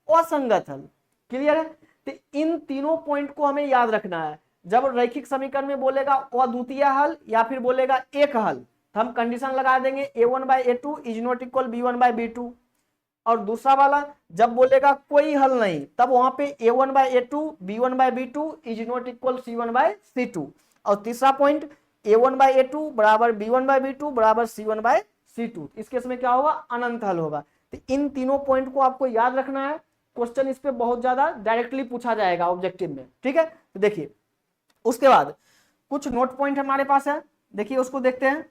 असंगत हल। क्लियर है, तो इन तीनों पॉइंट को हमें याद रखना है। जब रैखिक समीकरण में बोलेगा अद्वितीय हल या फिर बोलेगा एक हल, तो हम कंडीशन लगा देंगे a1 by a2 is not equal b1 by b2, और दूसरा वाला जब बोलेगा कोई हल नहीं, तब वहां पे a1 by a2 b1 by b2 is not equal c1 by c2, और तीसरा पॉइंट a1 बाई a2 बराबर b1 बाई b2 बराबर c1 बाई c2, इस केस में क्या होगा, अनंत हल होगा। तो इन तीनों पॉइंट को आपको याद रखना है, क्वेश्चन इस पे बहुत ज्यादा डायरेक्टली पूछा जाएगा ऑब्जेक्टिव में। ठीक है, तो देखिए उसके बाद कुछ नोट पॉइंट हमारे पास है, देखिए उसको देखते हैं।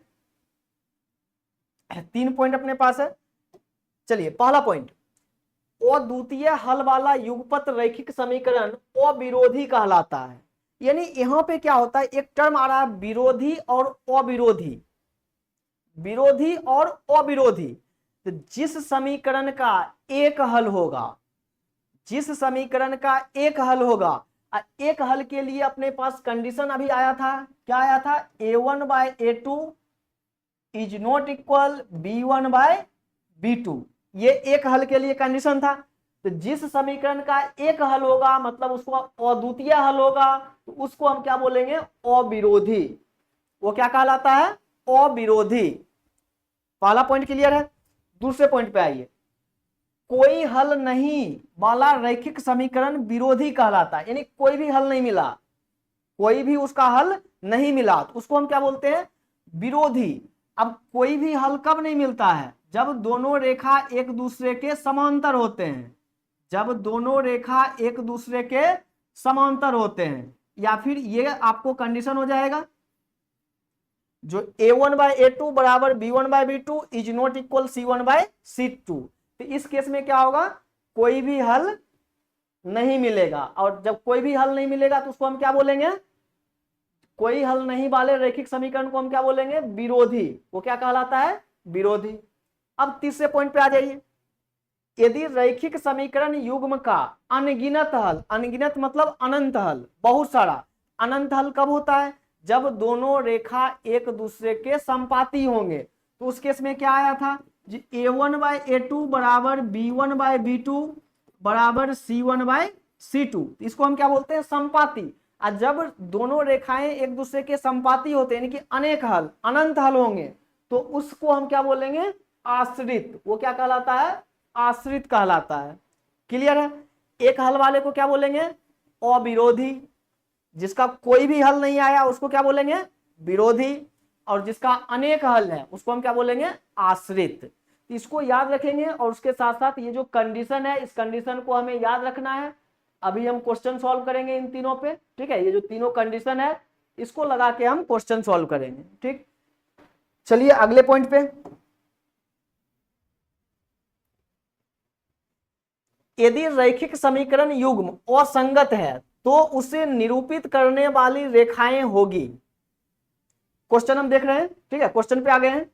3 पॉइंट अपने पास है। चलिए पहला पॉइंट, अद्वितीय हल वाला युगपत रैखिक समीकरण अविरोधी कहलाता है। यानी यहां पे क्या होता है, एक टर्म आ रहा है विरोधी और अविरोधी। विरोधी और अविरोधी। तो जिस समीकरण का एक हल होगा, जिस समीकरण का एक हल होगा, एक हल के लिए अपने पास कंडीशन अभी आया था, क्या आया था, a1/a2 is not equal b1/b2। ये एक हल के लिए कंडीशन था। तो जिस समीकरण का एक हल होगा मतलब उसको अद्वितीय हल होगा, तो उसको हम क्या बोलेंगे, अविरोधी। वो क्या कहलाता है, अविरोधी। पहला पॉइंट क्लियर है। दूसरे पॉइंट पे आइए। कोई हल नहीं वाला रैखिक समीकरण विरोधी कहलाता है, यानी कोई भी हल नहीं मिला, कोई भी उसका हल नहीं मिला, तो उसको हम क्या बोलते हैं, विरोधी। अब कोई भी हल कब नहीं मिलता है, जब दोनों रेखा एक दूसरे के समांतर होते हैं, जब दोनों रेखा एक दूसरे के समांतर होते हैं, या फिर ये आपको कंडीशन हो जाएगा जो a1/a2 बराबर b1/b2 is not equal c1/c2। तो इस केस में क्या होगा, कोई भी हल नहीं मिलेगा। और जब कोई भी हल नहीं मिलेगा तो उसको हम क्या बोलेंगे, कोई हल नहीं वाले रैखिक समीकरण को हम क्या बोलेंगे, विरोधी। वो क्या कहलाता है, विरोधी। अब तीसरे पॉइंट पे आ जाइए। यदि रैखिक समीकरण युग्म का अनगिनत हल, अनगिनत मतलब अनंत हल, बहुत सारा, अनंत हल कब होता है, जब दोनों रेखा एक दूसरे के संपाती होंगे। तो उस केस में क्या आया था, a1/a2 बराबर b1/b2 बराबर c1/c2। इसको हम क्या बोलते हैं, संपाती। और जब दोनों रेखाएं एक दूसरे के संपाती होते हैं, यानी कि अनेक हल, अनंत हल होंगे, तो उसको हम क्या बोलेंगे, आश्रित। वो क्या कहलाता है, आश्रित कहलाता है। क्लियर है। एक हल वाले को क्या बोलेंगे, अविरोधी। जिसका कोई भी हल नहीं आया उसको क्या बोलेंगे, विरोधी। और जिसका अनेक हल है उसको हम क्या बोलेंगे, आश्रित। इसको याद रखेंगे। और उसके साथ साथ ये जो कंडीशन है, इस कंडीशन को हमें याद रखना है। अभी हम क्वेश्चन सॉल्व करेंगे इन तीनों पे, ठीक है। ये जो तीनों कंडीशन है इसको लगा के हम क्वेश्चन सॉल्व करेंगे, ठीक। चलिए अगले पॉइंट पे। यदि रैखिक समीकरण युग्म असंगत है तो उसे निरूपित करने वाली रेखाएं होगी। क्वेश्चन हम देख रहे हैं, ठीक है, क्वेश्चन पे आ गए हैं।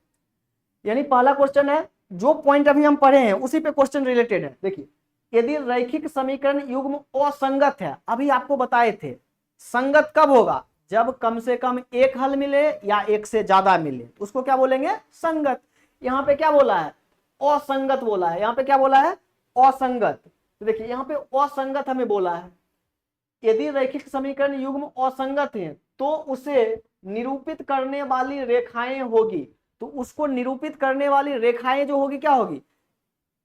यानी पहला क्वेश्चन है, जो पॉइंट अभी हम पढ़े हैं उसी पे क्वेश्चन रिलेटेड है। देखिए, यदि रैखिक समीकरण युग्म असंगत है, अभी आपको बताए थे, संगत कब होगा, जब कम से कम एक हल मिले या एक से ज्यादा मिले, उसको क्या बोलेंगे, संगत। यहां पे क्या बोला है, असंगत बोला है। यहां पे क्या बोला है, असंगत। तो देखिए यहां पे असंगत हमें बोला है। यदि रैखिक समीकरण युग्म असंगत है तो उसे निरूपित करने वाली रेखाएं होगी। तो उसको निरूपित करने वाली रेखाएं जो होगी क्या होगी,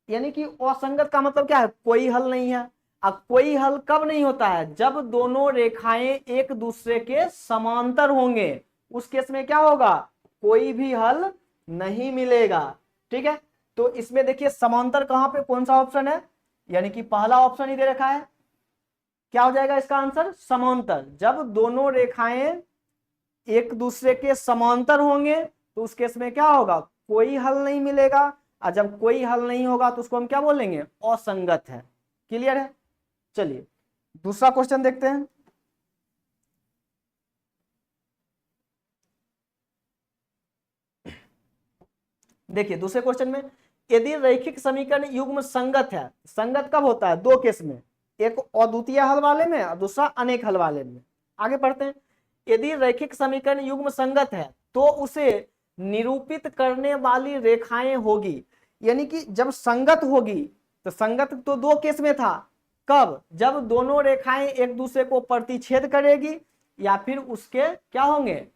यानी कि असंगत का मतलब क्या है, कोई हल नहीं है। अब कोई हल कब नहीं होता है, जब दोनों रेखाएं एक दूसरे के समांतर होंगे, उस केस में क्या होगा, कोई भी हल नहीं मिलेगा, ठीक है। तो इसमें देखिए समांतर कहां पे, कौन सा ऑप्शन है, यानी कि पहला ऑप्शन ही दे रखा है। क्या हो जाएगा इसका आंसर, समांतर। जब दोनों रेखाएं एक दूसरे के समांतर होंगे तो उस केस में क्या होगा, कोई हल नहीं मिलेगा। और जब कोई हल नहीं होगा तो उसको हम क्या बोलेंगे, असंगत है। क्लियर है। चलिए दूसरा क्वेश्चन देखते हैं। देखिए दूसरे क्वेश्चन में, यदि रैखिक समीकरण युग्म संगत है, संगत कब होता है, दो केस में, एक अद्वितीय हल वाले में और दूसरा अनेक हल वाले में। आगे पढ़ते हैं। यदि रैखिक समीकरण युग्म संगत है तो उसे निरूपित करने वाली रेखाएं होगी। यानी कि जब संगत होगी, तो संगत तो दो केस में था, कब, जब दोनों रेखाएं एक दूसरे को प्रतिच्छेद करेगी, या फिर उसके क्या होंगे,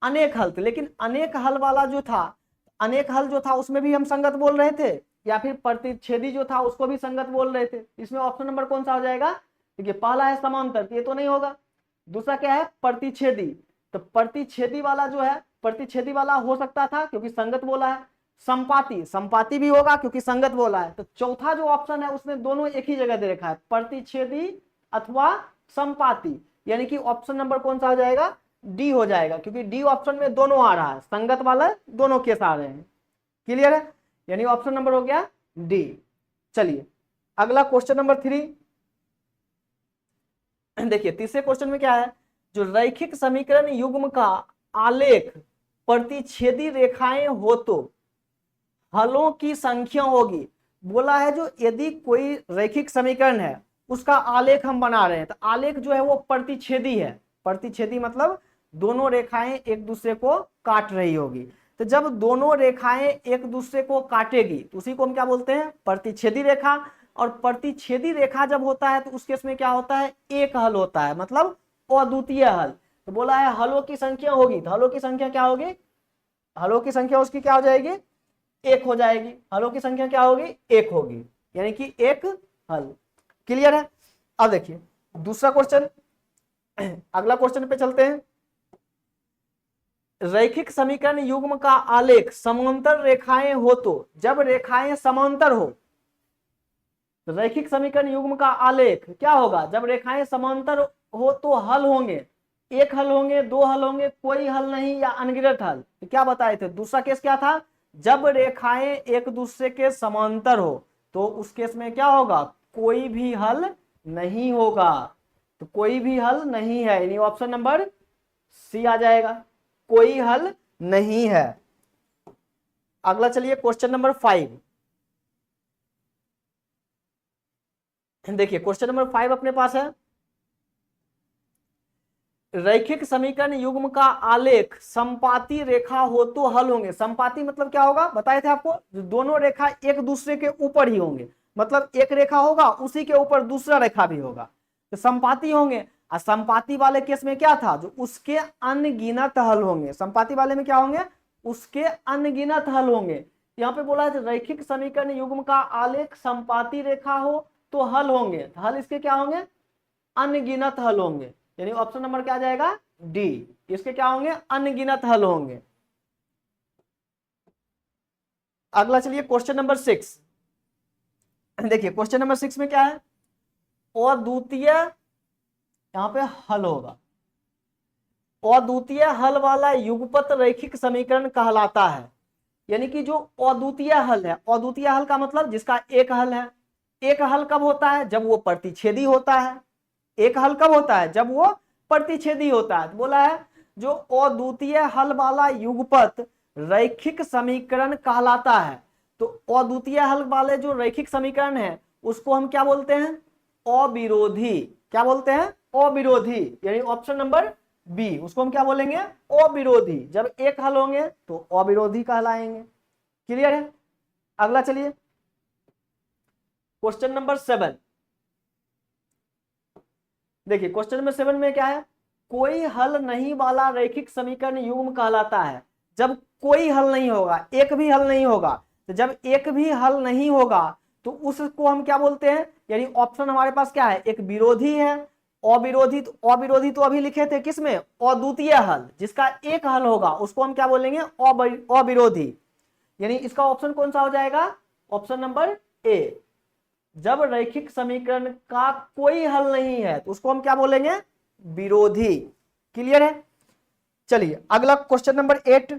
अनेक हल थे। लेकिन अनेक हल वाला जो था, अनेक हल जो था उसमें भी हम संगत बोल रहे थे, या फिर प्रतिच्छेदी जो था उसको भी संगत बोल रहे थे। इसमें ऑप्शन नंबर कौन सा हो जाएगा, देखिए पहला है समांतर, ये तो नहीं होगा। दूसरा क्या है, प्रतिच्छेदी। तो प्रतिच्छेदी वाला जो है, प्रतिच्छेदी वाला हो सकता था क्योंकि संगत बोला है। संपाती, संपाती भी होगा क्योंकि संगत बोला है। तो चौथा जो ऑप्शन है उसमें दोनों एक ही जगह दे रखा है, प्रतिच्छेदी अथवा संपाती। यानी कि ऑप्शन नंबर कौन सा हो जाएगा, डी हो जाएगा, क्योंकि डी ऑप्शन में दोनों आ रहा है, संगत वाला दोनों केस आ रहे हैं। क्लियर है, यानी ऑप्शन नंबर हो गया डी। चलिए अगला क्वेश्चन नंबर 3। देखिए तीसरे क्वेश्चन में क्या है, जो रैखिक समीकरण युग्म का आलेख प्रतिच्छेदी रेखाएं हो तो हलों की संख्या होगी। बोला है जो यदि कोई रैखिक समीकरण है उसका आलेख हम बना रहे हैं तो आलेख जो है वो प्रतिच्छेदी है। प्रतिच्छेदी मतलब दोनों रेखाएं एक दूसरे को काट रही होगी। तो जब दोनों रेखाएं एक दूसरे को काटेगी तो उसी को हम क्या बोलते हैं, प्रतिच्छेदी रेखा। और प्रतिच्छेदी रेखा जब होता है तो उस केस में क्या होता है, एक हल होता है, मतलब अद्वितीय हल। तो बोला है हलों की संख्या होगी, तो हलों की संख्या क्या होगी, हलों की संख्या उसकी क्या हो जाएगी, एक हो जाएगी। हलों की संख्या क्या होगी, एक होगी, यानी कि एक हल। क्लियर है। अब देखिए दूसरा क्वेश्चन, अगला क्वेश्चन पे चलते हैं। रैखिक समीकरण युग्म का आलेख समांतर रेखाएं हो तो, जब रेखाएं समांतर हो, रैखिक समीकरण युग्म का आलेख क्या होगा, जब रेखाएं समांतर हो तो हल होंगे, एक हल होंगे, दो हल होंगे, कोई हल नहीं या अनगिनत हल। तो क्या बताए थे, दूसरा केस क्या था, जब रेखाएं एक दूसरे के समांतर हो तो उस केस में क्या होगा, कोई भी हल नहीं होगा। तो कोई भी हल नहीं है, यानी ऑप्शन नंबर सी आ जाएगा, कोई हल नहीं है। अगला चलिए क्वेश्चन नंबर 5। देखिए क्वेश्चन नंबर 5 अपने पास है, रैखिक समीकरण युग्म का आलेख संपाती रेखा हो तो हल होंगे। संपाती मतलब क्या होगा, बताए थे आपको, दोनों रेखा एक दूसरे के ऊपर ही होंगे, मतलब एक रेखा होगा उसी के ऊपर दूसरा रेखा भी होगा, तो संपाती होंगे। और संपाती वाले केस में क्या था, जो उसके अनगिनत हल होंगे। संपाती वाले में क्या होंगे, उसके अनगिनत हल होंगे। यहाँ पे बोला है रैखिक समीकरण युग्म का आलेख संपाती रेखा हो तो हल होंगे, तो हल इसके क्या होंगे, अनगिनत हल होंगे, यानी ऑप्शन नंबर क्या आ जाएगा, डी। इसके क्या होंगे, अनगिनत हल होंगे। अगला चलिए क्वेश्चन नंबर 6। देखिए क्वेश्चन नंबर 6 में क्या है, अद्वितीय यहां पे हल होगा, अद्वितीय हल वाला युगपत रैखिक समीकरण कहलाता है। यानी कि जो अद्वितीय हल है, अद्वितीय हल का मतलब जिसका एक हल है। एक हल कब होता है, जब वो प्रतिच्छेदी होता है। एक हल कब होता है, जब वो प्रतिच्छेदी होता है। तो बोला है जो अद्वितीय हल वाला युगपत रैखिक समीकरण कहलाता है। तो अद्वितीय हल वाले जो रैखिक समीकरण है उसको हम क्या बोलते हैं, अविरोधी। क्या बोलते हैं, अविरोधी, यानी ऑप्शन नंबर बी, उसको हम क्या बोलेंगे, अविरोधी। जब एक हल होंगे तो अविरोधी कहलाएंगे। क्लियर है। अगला चलिए क्वेश्चन नंबर 7। देखिए क्वेश्चन नंबर 7 में क्या है, कोई हल नहीं वाला रैखिक समीकरण युग्म कहलाता है। जब कोई हल नहीं होगा, एक भी हल नहीं होगा, तो जब एक भी हल नहीं होगा तो उसको हम क्या बोलते हैं, यानी ऑप्शन हमारे पास क्या है, एक विरोधी है, अविरोधी। तो अविरोधी तो अभी लिखे थे किसमें, अद्वितीय हल, जिसका एक हल होगा उसको हम क्या बोलेंगे, अविरोधी। यानी इसका ऑप्शन कौन सा हो जाएगा, ऑप्शन नंबर ए। जब रैखिक समीकरण का कोई हल नहीं है तो उसको हम क्या बोलेंगे, विरोधी। क्लियर है। चलिए अगला क्वेश्चन नंबर 8।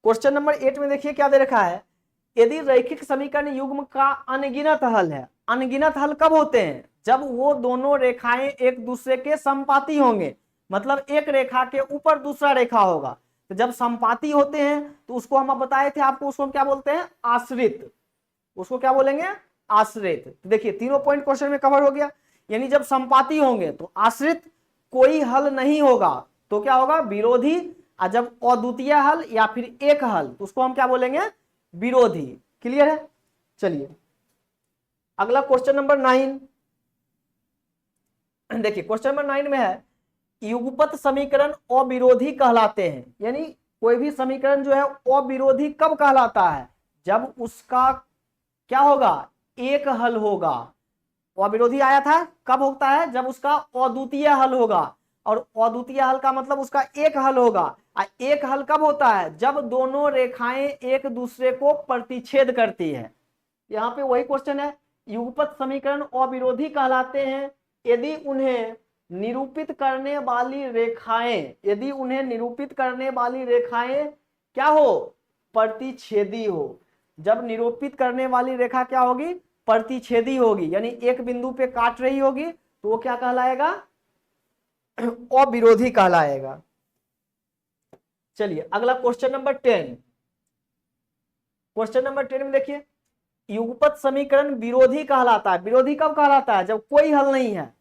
क्वेश्चन नंबर 8 में देखिए क्या दे रखा है, यदि रैखिक समीकरण युग्म का अनगिनत हल है। अनगिनत हल कब होते हैं, जब वो दोनों रेखाएं एक दूसरे के संपाती होंगे, मतलब एक रेखा के ऊपर दूसरा रेखा होगा। तो जब संपाती होते हैं तो उसको हम बताए थे आपको, उसको हम क्या बोलते हैं, आश्रित। उसको क्या बोलेंगे, आश्रित। तो देखिए तीनों पॉइंट क्वेश्चन में कवर हो गया। यानी जब संपाती होंगे तो आश्रित, कोई हल नहीं होगा तो क्या होगा, विरोधी। और जब अद्वितीय हल या फिर एक हल तो उसको हम क्या बोलेंगे, विरोधी। क्लियर है। चलिए अगला क्वेश्चन नंबर 9। देखिए क्वेश्चन नंबर 9 में है, युगपत समीकरण अविरोधी कहलाते हैं। यानी कोई भी समीकरण जो है अविरोधी कब कहलाता है, जब उसका क्या होगा, एक हल होगा। अविरोधी आया था कब होता है, जब उसका अद्वितीय हल होगा। और अद्वितीय हल का मतलब उसका एक हल होगा। और एक हल कब होता है, जब दोनों रेखाएं एक दूसरे को प्रतिच्छेद करती है। यहां पे वही क्वेश्चन है, युगपत समीकरण अविरोधी कहलाते हैं यदि उन्हें निरूपित करने वाली रेखाएं, यदि उन्हें निरूपित करने वाली रेखाएं क्या हो, प्रतिच्छेदी हो। जब निरूपित करने वाली रेखा क्या होगी, प्रतिच्छेदी होगी, यानी एक बिंदु पे काट रही होगी तो वो क्या कहलाएगा, अविरोधी कहलाएगा। चलिए अगला क्वेश्चन नंबर 10। क्वेश्चन नंबर 10 में देखिए, युगपत समीकरण विरोधी कहलाता है। विरोधी कब कहलाता है? जब कोई हल नहीं है।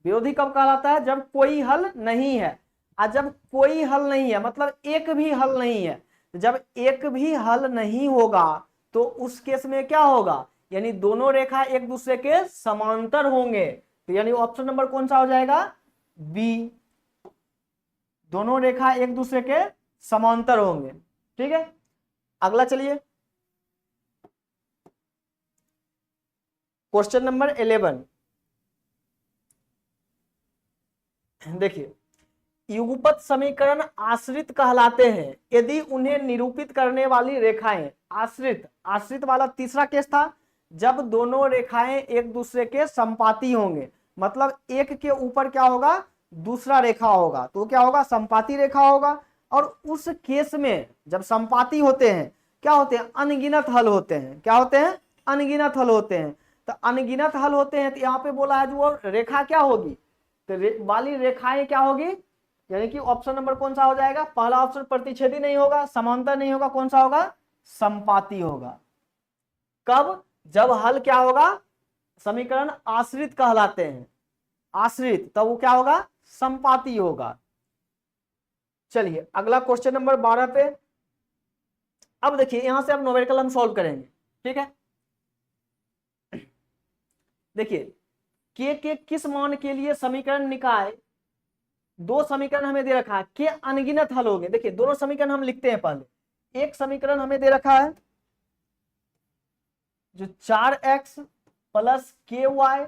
विरोधी कब कहलाता है? जब कोई हल नहीं है। और जब कोई हल नहीं है मतलब एक भी हल नहीं है, जब एक भी हल नहीं होगा तो उस केस में क्या होगा? यानी दोनों रेखा एक दूसरे के समांतर होंगे। तो यानी ऑप्शन नंबर कौन सा हो जाएगा? बी, दोनों रेखा एक दूसरे के समांतर होंगे। ठीक है, अगला चलिए क्वेश्चन नंबर 11। देखिए, युगपत समीकरण आश्रित कहलाते हैं यदि उन्हें निरूपित करने वाली रेखाएं आश्रित, आश्रित वाला तीसरा केस था जब दोनों रेखाएं एक दूसरे के संपाती होंगे। मतलब एक के ऊपर क्या होगा? दूसरा रेखा होगा, तो क्या होगा? संपाती रेखा होगा। और उस केस में जब संपाती होते हैं क्या होते हैं? अनगिनत हल होते हैं। क्या होते हैं? अनगिनत हल होते हैं। तो अनगिनत हल होते हैं तो यहाँ पे बोला है जो वो रेखा क्या होगी? तो वाली रेखाएं क्या होगी? यानी कि ऑप्शन नंबर कौन सा हो जाएगा? पहला ऑप्शन प्रतिच्छेदी नहीं होगा, समांतर नहीं होगा, कौन सा होगा? संपाती होगा। कब? जब हल क्या होगा? समीकरण आश्रित कहलाते हैं, आश्रित, तब वो क्या होगा? संपाती होगा। चलिए अगला क्वेश्चन नंबर 12 पे। अब देखिए यहां से अब न्यूमेरिकल हम सॉल्व करेंगे। ठीक है, देखिए के किस मान के लिए समीकरण निकाय, दो समीकरण हमें दे रखा है, के अनगिनत हल होंगे। देखिए दोनों समीकरण हम लिखते हैं। पहले एक समीकरण हमें दे रखा है जो 4x प्लस के वाई,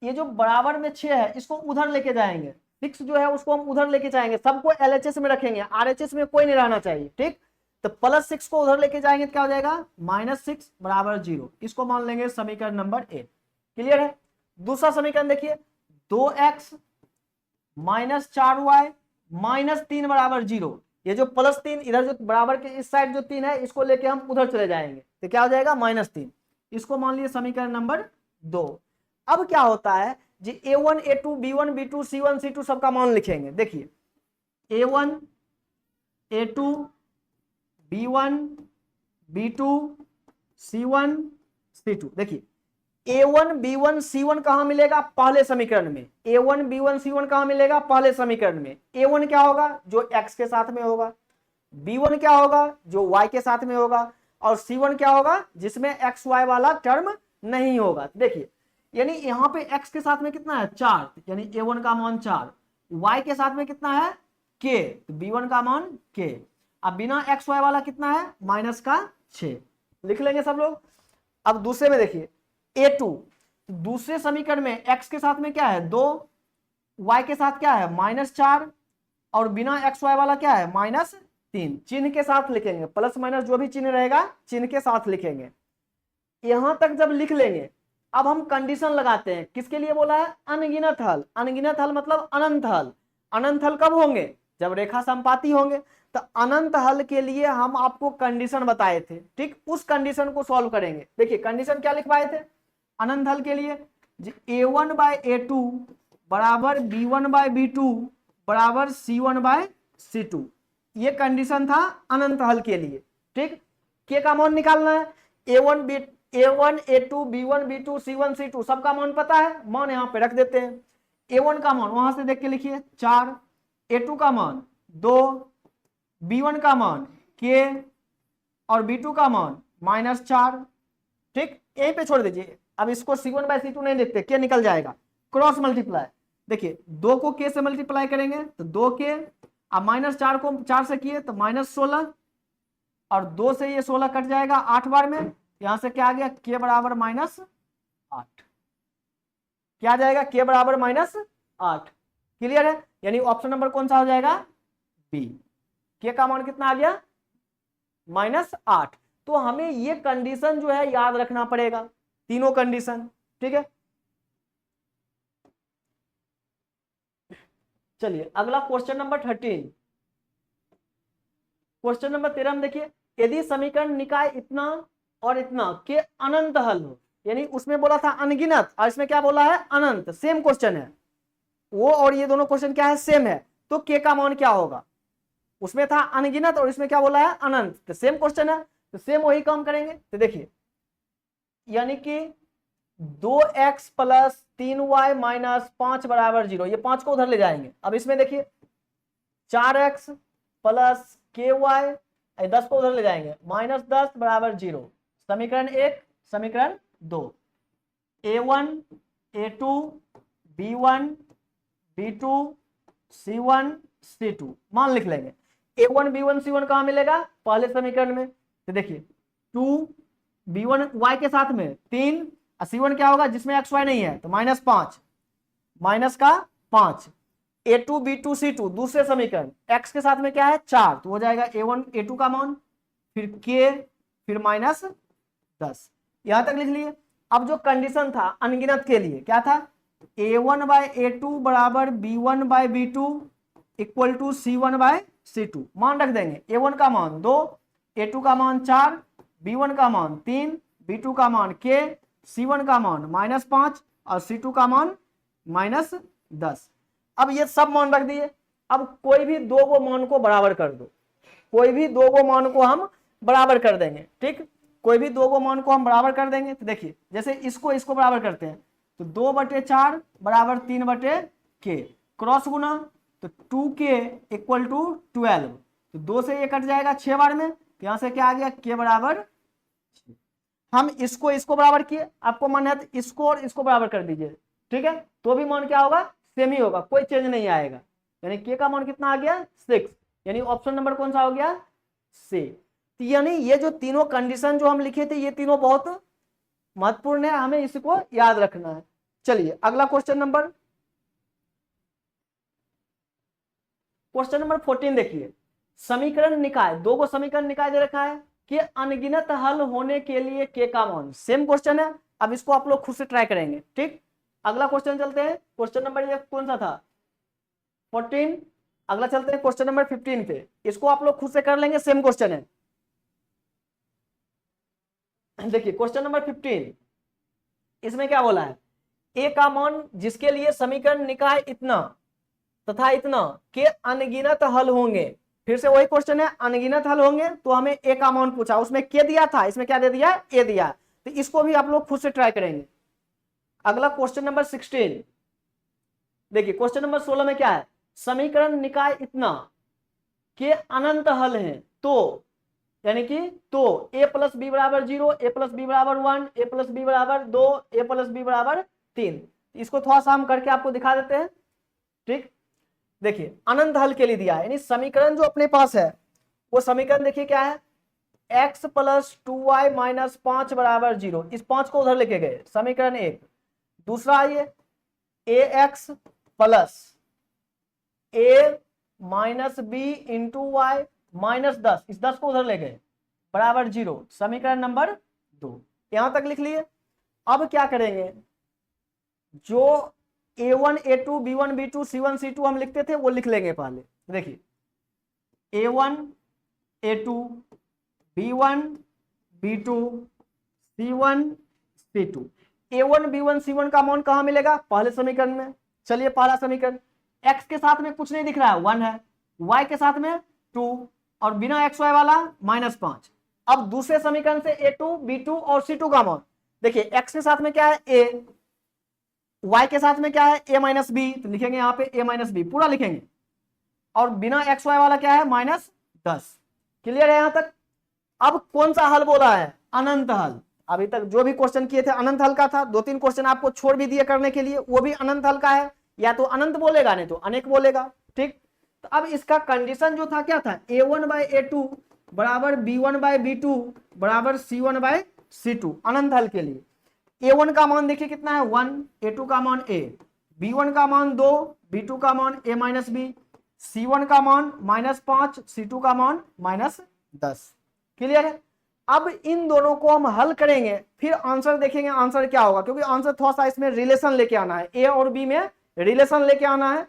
ये जो बराबर में 6 है इसको उधर लेके जाएंगे। 6 जो है उसको हम उधर लेके जाएंगे, सबको एलएचएस में रखेंगे, आरएचएस में कोई नहीं रहना चाहिए। ठीक, तो प्लस 6 को उधर लेके जाएंगे तो क्या हो जाएगा? -6 बराबर 0। इसको मान लेंगे समीकरण नंबर 1। क्लियर है? दूसरा समीकरण देखिए, 2x -4y -3 बराबर 0। ये जो +3 इधर जो बराबर के इस साइड जो 3 है इसको लेके हम उधर चले जाएंगे तो क्या हो जाएगा? -3। इसको मान लिए समीकरण नंबर 2। अब क्या होता है जी, a1 a2 b1 b2 c1 c2 सबका मान लिखेंगे। देखिए a1 a2 b1 b2 c1 c2। देखिए a1 b1 c1 कहां मिलेगा? पहले समीकरण में। a1 b1 c1 कहां मिलेगा? पहले समीकरण में। a1 क्या होगा? जो x के साथ में होगा। b1 क्या होगा? जो y के साथ में होगा। और c1 क्या होगा? जिसमें x y वाला टर्म नहीं होगा। देखिए यानी यहां पे x के साथ में कितना है? 4, यानी a1 का मान 4। y के साथ में कितना है? k, तो b1 का मान k। अब बिना x y वाला कितना है? -6 लिख लेंगे सब लोग। अब दूसरे में देखिए a2, दूसरे समीकरण में x के साथ में क्या है? 2, y के साथ क्या है? -4, और बिना x y वाला क्या है? -3। चिन्ह के साथ लिखेंगे, प्लस माइनस जो भी चिन्ह रहेगा चिन्ह के साथ लिखेंगे। यहां तक जब लिख लेंगे अब हम कंडीशन लगाते हैं। किसके लिए बोला है? अनगिनत हल। अनगिनत हल मतलब अनंत हल। अनंत हल कब होंगे? जब रेखा संपाती होंगे। तो अनंत हल के लिए हम आपको कंडीशन बताए थे। ठीक, उस कंडीशन को सॉल्व करेंगे। देखिए कंडीशन क्या लिखवाए थे अनंत हल के लिए? a1/a2 बराबर b1/b2 बराबर c1/c2। ये कंडीशन था अनंत हल के लिए। ठीक, के का मान निकालना है। a1 a2 b1 b2 c1 c2 सबका मान पता है, मान यहां पे रख देते हैं। a1 का मान वहां से देख के लिखिए 4, a2 का मान 2, b1 का मान k और b2 का मान -4। ठीक, यहीं पे छोड़ दीजिए। अब इसको c1/c2 नहीं लिखते, के निकल जाएगा। क्रॉस मल्टीप्लाई, देखिए 2 को k से मल्टीप्लाई करेंगे तो 2k, अब -4 को 4 से किए तो -16, और 2 से ये 16 कट जाएगा 8 बार में। यहां से क्या आ गया? k बराबर -8। क्या आ जाएगा? k बराबर -8। क्लियर है? यानी ऑप्शन नंबर कौन सा हो जाएगा? बी। के का मान कितना आ गया? -8। तो हमें ये कंडीशन जो है याद रखना पड़ेगा, तीनों कंडीशन। ठीक है, चलिए अगला क्वेश्चन नंबर 13। क्वेश्चन नंबर 13 में देखिए, यदि समीकरण निकाय इतना और इतना के अनंत हल हो, यानी उसमें बोला था अनगिनत और इसमें क्या बोला है? अनंत। सेम क्वेश्चन है। वो और ये दोनों क्वेश्चन क्या है, सेम है, तो के का मान क्या होगा, उसमें था अनगिनत और इसमें क्या बोला है, अनंत, तो सेम क्वेश्चन है, तो सेम वही काम करेंगे। तो देखिए यानी कि 2x प्लस 3y माइनस 5 बराबर 0, ये 5 को उधर ले जाएंगे। अब इसमें देखिए 4x प्लस के वाई, 10 को उधर ले जाएंगे, माइनस 10 बराबर 0, समीकरण 1 समीकरण 2, a1 a2 b1 b2 c1 c2 मान लिख लेंगे। a1 b1 c1 कहां मिलेगा, पहले समीकरण में, तो देखिए 2 b1 y के साथ में 3, c1 क्या होगा जिसमें x y नहीं है, तो माइनस 5, माइनस का 5, a2 b2 c2 दूसरे समीकरण, x के साथ में क्या है 4, तो हो जाएगा a1 a2 का मान, फिर k, फिर माइनस 10, यहां तक लिख लिए। अब जो कंडीशन था अनगिनत के लिए क्या था, a1 बाय a2 बराबर b1 bye b2 equal to c1 bye c2, मान रख देंगे, a1 का मान 2, a2 का मान 4, b1 का मान 3, b2 का मान k, c1 का मान माइनस 5 और c2 का मान माइनस 10। अब ये सब मान रख दिए। अब कोई भी दो गो मान को बराबर कर दो, कोई भी दो गो मान को हम बराबर कर देंगे, ठीक, कोई भी दो गो मान को हम बराबर कर देंगे। तो देखिए जैसे इसको बराबर करते हैं, तो 2/4 बराबर 3/k, क्रॉस गुना, तो 2k इक्वल टू 12, तो 2 से ये कट जाएगा 6 बार में, तो यहां से क्या आ गया, k बराबर 6। हम इसको बराबर किए, आपको मन है तो इसको और इसको बराबर कर दीजिए, ठीक है, तो भी मान क्या होगा, सेम ही होगा, कोई चेंज नहीं आएगा, यानी k का मान कितना आ गया 6, यानी ऑप्शन नंबर कौन सा हो गया, सी। तो यानी ये जो तीनों कंडीशन जो हम लिखे थे ये तीनों बहुत महत्वपूर्ण है, हमें इसको याद रखना है। चलिए अगला क्वेश्चन नंबर 14 देखिए, समीकरण निकाय, दो को समीकरण निकाय दे रखा है कि अनगिनत हल होने के लिए के का मान, सेम क्वेश्चन है, अब इसको आप लोग खुद से ट्राई करेंगे, ठीक। अगला क्वेश्चन चलते हैं, क्वेश्चन नंबर ये कौन सा था 14, अगला चलते हैं क्वेश्चन नंबर 15 पे, इसको आप लोग खुद से कर लेंगे, सेम क्वेश्चन है। देखिए क्वेश्चन नंबर 15, इसमें क्या बोला है, ए का मान जिसके लिए समीकरण निकाय इतना तथा इतना के अनगिनत हल होंगे, फिर से वही क्वेश्चन है, अनगिनत हल होंगे, तो हमें ए का मान पूछा, उसमें के दिया था, इसमें क्या दे दिया, ए दिया, तो इसको भी आप लोग खुद से ट्राई करेंगे। अगला क्वेश्चन नंबर 16, देखिए क्वेश्चन नंबर 16 में क्या है, समीकरण निकाय इतना के अनंत हल हैं, तो यानी कि तो a प्लस बी बराबर 0, a प्लस बी बराबर 1, a प्लस बी बराबर 2, a प्लस बी बराबर 3, इसको थोड़ा सा हम करके आपको दिखा देते हैं, ठीक। देखिए अनंत हल के लिए दिया है, यानी समीकरण जो अपने पास है वो समीकरण देखिए क्या है, x प्लस 2y माइनस 5 बराबर 0, इस 5 को उधर लेके गए, समीकरण 1। दूसरा आइए ax plus a minus B into Y minus 10, इस 10 को उधर ले गए, बराबर 0, समीकरण नंबर 2, यहां तक लिख लिए। अब क्या करेंगे, जो a1 a2 b1 b2 c1 c2 हम लिखते थे वो लिख लेंगे पहले। देखिए a1 a2 b1 b2 c1 c2, a1 b1 c1 का मान कहां मिलेगा, पहले समीकरण में। चलिए पहला समीकरण, x के साथ में कुछ नहीं दिख रहा है 1 है, y के साथ में 2 और बिना एक्स वाई वाला -5। अब दूसरे समीकरण से a2 b2 और c2 का मान, देखिए x के साथ में क्या है a, y के साथ में क्या है a माइनस बी, तो लिखेंगे यहाँ पे a माइनस बी पूरा लिखेंगे, और बिना एक्स वाई वाला क्या है -10। क्लियर है यहां तक। अब कौन सा हल बोला है, अनंत हल। अभी तक जो भी क्वेश्चन किए थे अनंत हल का था, 2-3 क्वेश्चन आपको छोड़ भी दिए करने के लिए, वो भी अनंत हल का है, या तो अनंत बोलेगा नहीं तो अनेक बोलेगा, ठीक। तो अब इसका कंडीशन जो था क्या था, a1 बाय a2 बराबर b1 बाय b2 बराबर c1 बाय c2, अनंत हल के लिए। a1 का मान देखिए कितना है 1, a2 का मान a, b1 का मान 2, b2 का मान a माइनस बी, c1 का मान -5, c2 का मान -10। क्लियर है। अब इन दोनों को हम हल करेंगे, फिर आंसर देखेंगे आंसर क्या होगा, क्योंकि आंसर थोड़ा सा इसमें रिलेशन लेके आना है, ए और बी में रिलेशन लेके आना है,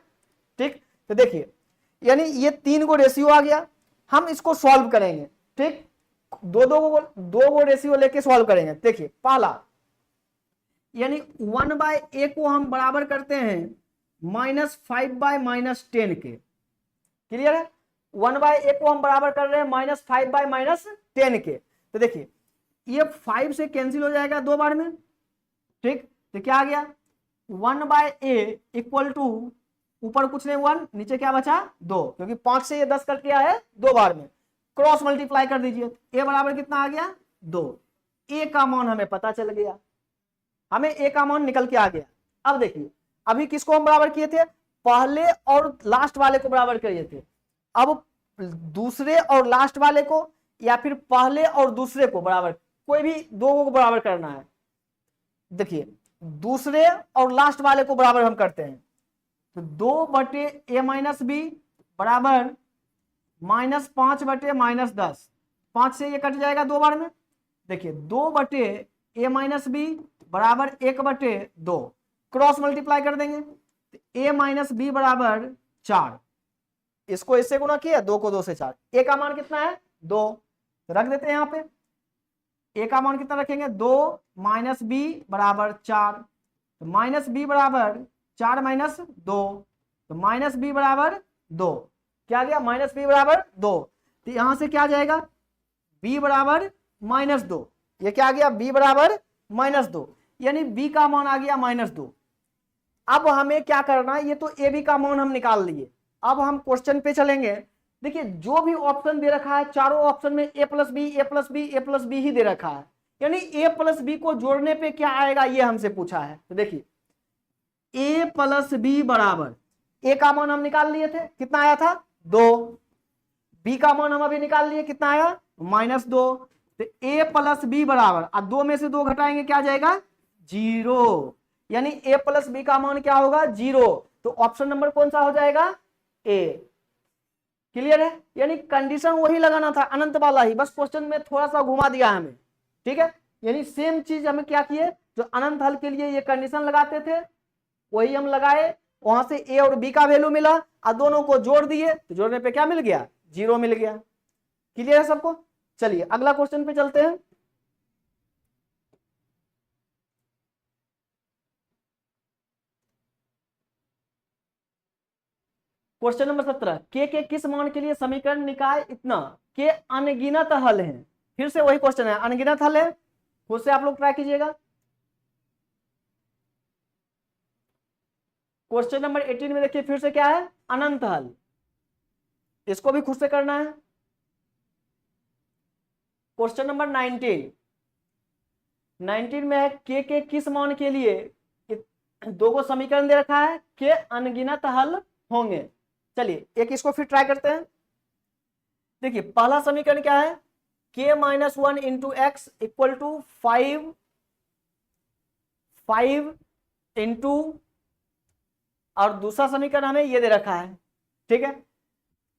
ठीक। तो देखिए यानी ये 3 को रेशियो आ गया, हम इसको सॉल्व करेंगे, ठीक। दो गो रेशियो लेके सॉल्व करेंगे। देखिए पहला, यानी 1/a को हम बराबर करते हैं -5/-10 के। क्लियर है? 1/a को हम बराबर कर रहे हैं -5/-10 के। तो देखिए ये 5 से कैंसिल हो जाएगा 2 बार में, ठीक। तो क्या आ गया 1/a इक्वल टू, ऊपर कुछ नहीं 1, नीचे क्या बचा 2, क्योंकि 5 से ये 10 कट गया है 2 बार में। क्रॉस मल्टीप्लाई कर दीजिए, a बराबर कितना आ गया 2। a का मान हमें पता चल गया, हमें a का मान निकल के आ गया। अब देखिए अभी किसको हम बराबर किए थे, पहले और लास्ट वाले को बराबर किए थे। अब दूसरे और लास्ट वाले को या फिर पहले और दूसरे को बराबर, कोई भी दो को बराबर करना है। देखिए दूसरे और लास्ट वाले को बराबर हम करते हैं, तो 2/a-b बराबर -5/-10। 5 से ये कट जाएगा 2 बार में। देखिए 2/a-b बराबर 1/2, क्रॉस मल्टीप्लाई कर देंगे, तो a-b बराबर 4। इसको इससे गुना किया, 2 को 2 से 4, a का मान कितना है 2, तो रख देते हैं यहाँ पे। a का मान कितना रखेंगे 2 -b बराबर 4, तो -b बराबर 4 -2, तो -b बराबर 2। क्या गया -b बराबर 2, तो यहां से क्या आ जाएगा b बराबर -2। ये क्या आ गया b बराबर -2, यानी b का मान आ गया -2। अब हमें क्या करना है, ये तो ए बी का मान हम निकाल लिए। अब हम क्वेश्चन पे चलेंगे। देखिए जो भी ऑप्शन दे रखा है, चारों ऑप्शन में a + b a + b a + b ही दे रखा है, यानी a + b को जोड़ने पे क्या आएगा ये हमसे पूछा है। तो देखिए a + b बराबर, a का मान हम निकाल लिए थे, कितना आया था 2, b का मान हम अभी निकाल लिए, कितना आया -2, तो a + b बराबर, अब 2 में से 2 घटाएंगे क्या आ जाएगा 0, यानी a + b का मान क्या होगा 0। तो ऑप्शन नंबर कौन सा हो जाएगा a। क्लियर है? यानी कंडीशन वही लगाना था, अनंत वाला ही, बस क्वेश्चन में थोड़ा सा घुमा दिया हमें, ठीक है। यानी सेम चीज हमें क्या किए, जो अनंत हल के लिए ये कंडीशन लगाते थे वही हम लगाए, वहां से a और b का वैल्यू मिला और दोनों को जोड़ दिए, तो जोड़ने पे क्या मिल गया 0 मिल गया। क्लियर है सबको? चलिए अगला क्वेश्चन पे चलते हैं। क्वेश्चन नंबर 17, के किस मान के लिए समीकरण निकाय इतना के अनगिनत हल हैं। फिर से वही क्वेश्चन है, अनगिनत हल है, खुद से आप लोग ट्राई कीजिएगा। क्वेश्चन नंबर 18 में देखिए फिर से क्या है अनंत हल, इसको भी खुद से करना है। क्वेश्चन नंबर 19 में है के किस मान के लिए दो को समीकरण दे रखा है, के अनगिनत हल होंगे। चलिए एक इसको फिर ट्राई करते हैं। देखिए पहला समीकरण क्या है, k - 1 × x equal to 5 into, और दूसरा समीकरण हमें ये दे रखा है, ठीक है।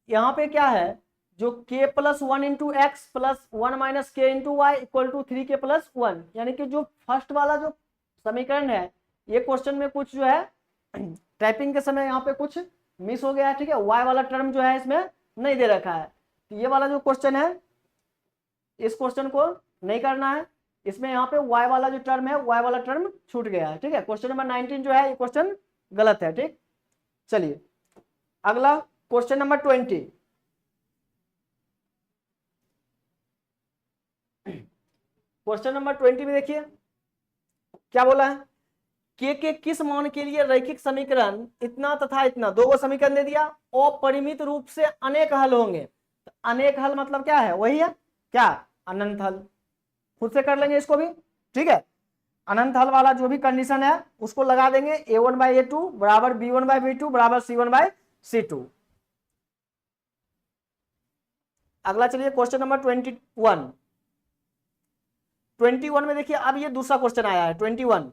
यहां पे क्या है, जो k + 1 × x + 1 - k × y equal to 3k + 1, यानी कि जो फर्स्ट वाला जो समीकरण है, ये क्वेश्चन में कुछ जो है टाइपिंग के समय यहाँ पे कुछ मिस हो गया है, ठीक है। y वाला टर्म जो है इसमें नहीं दे रखा है, तो ये वाला जो क्वेश्चन है इस क्वेश्चन को नहीं करना है, इसमें यहाँ पे y वाला जो टर्म है y वाला टर्म छूट गया है, ठीक है। क्वेश्चन नंबर 19 जो है ये क्वेश्चन गलत है, ठीक। चलिए अगला क्वेश्चन नंबर 20। क्वेश्चन नंबर 20 में देखिए क्या बोला है, के किस मान के लिए रैखिक समीकरण इतना तथा इतना, दो समीकरण दे दिया, अपरिमित रूप से अनेक हल होंगे। तो अनेक हल मतलब क्या है, वही है क्या अनंत हल। खुद से कर लेंगे इसको भी, ठीक है। अनंत हल वाला जो भी कंडीशन है उसको लगा देंगे, a1/a2 बराबर b1/b2 बराबर c1/c2। अगला चलिए क्वेश्चन नंबर 21 में देखिए अब ये दूसरा क्वेश्चन आया है 21।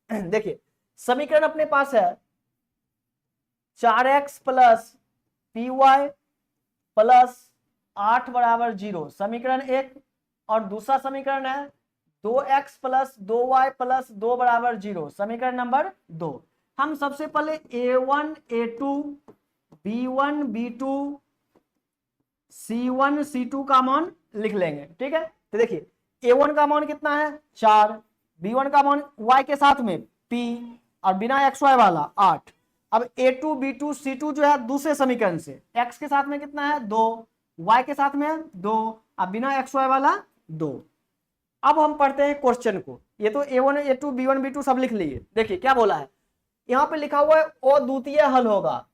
देखिए समीकरण अपने पास है 4x + py + 8 बराबर 0, समीकरण 1। और दूसरा समीकरण है 2x + 2y + 2 बराबर 0, समीकरण नंबर 2। हम सबसे पहले a1 a2 b1 b2 c1 c2 का मान लिख लेंगे, ठीक है। तो देखिए a1 का मान कितना है 4, b1 का मान y के साथ में p, और बिना एक्स वाई वाला 8। अब A2 B2 C2 जो है दूसरे समीकरण से, x के साथ में कितना है 2, y के साथ में 2, अब बिना एक्स वाई वाला 2। अब हम पढ़ते हैं क्वेश्चन को। ये तो A1 A2 B1 B2 सब लिख लिए। देखिए क्या बोला है, यहां पे लिखा हुआ है अद्वितीय हल होगा।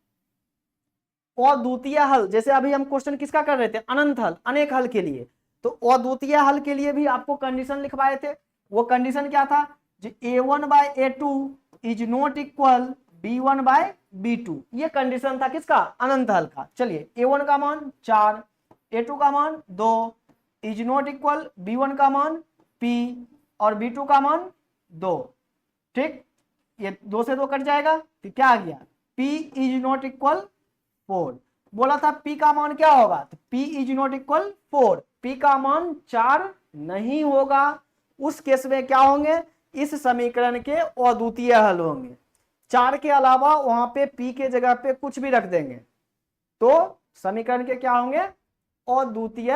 अद्वितीय हल, जैसे अभी हम क्वेश्चन किसका कर रहे थे, अनंत हल, अनेक हल के लिए। तो अद्वितीय हल के लिए भी आपको कंडीशन लिखवाए थे। वो कंडीशन क्या था, जो A1/A2 is not equal B1/B2। ये कंडीशन था किसका, अनंत हल का। चलिए A1 का मान 4, A2 का मान 2 इज नॉट इक्वल B1 का मान P और B2 का मान 2। ठीक, ये 2 से 2 कट जाएगा तो क्या आ गया, P इज नॉट इक्वल 4। बोला था P का मान क्या होगा, तो P is not equal 4, P का मान 4 नहीं होगा। उस केस में क्या होंगे, इस समीकरण के अद्वितीय हल होंगे। 4 के अलावा वहां पे P के जगह पे कुछ भी रख देंगे तो समीकरण के क्या होंगे, अद्वितीय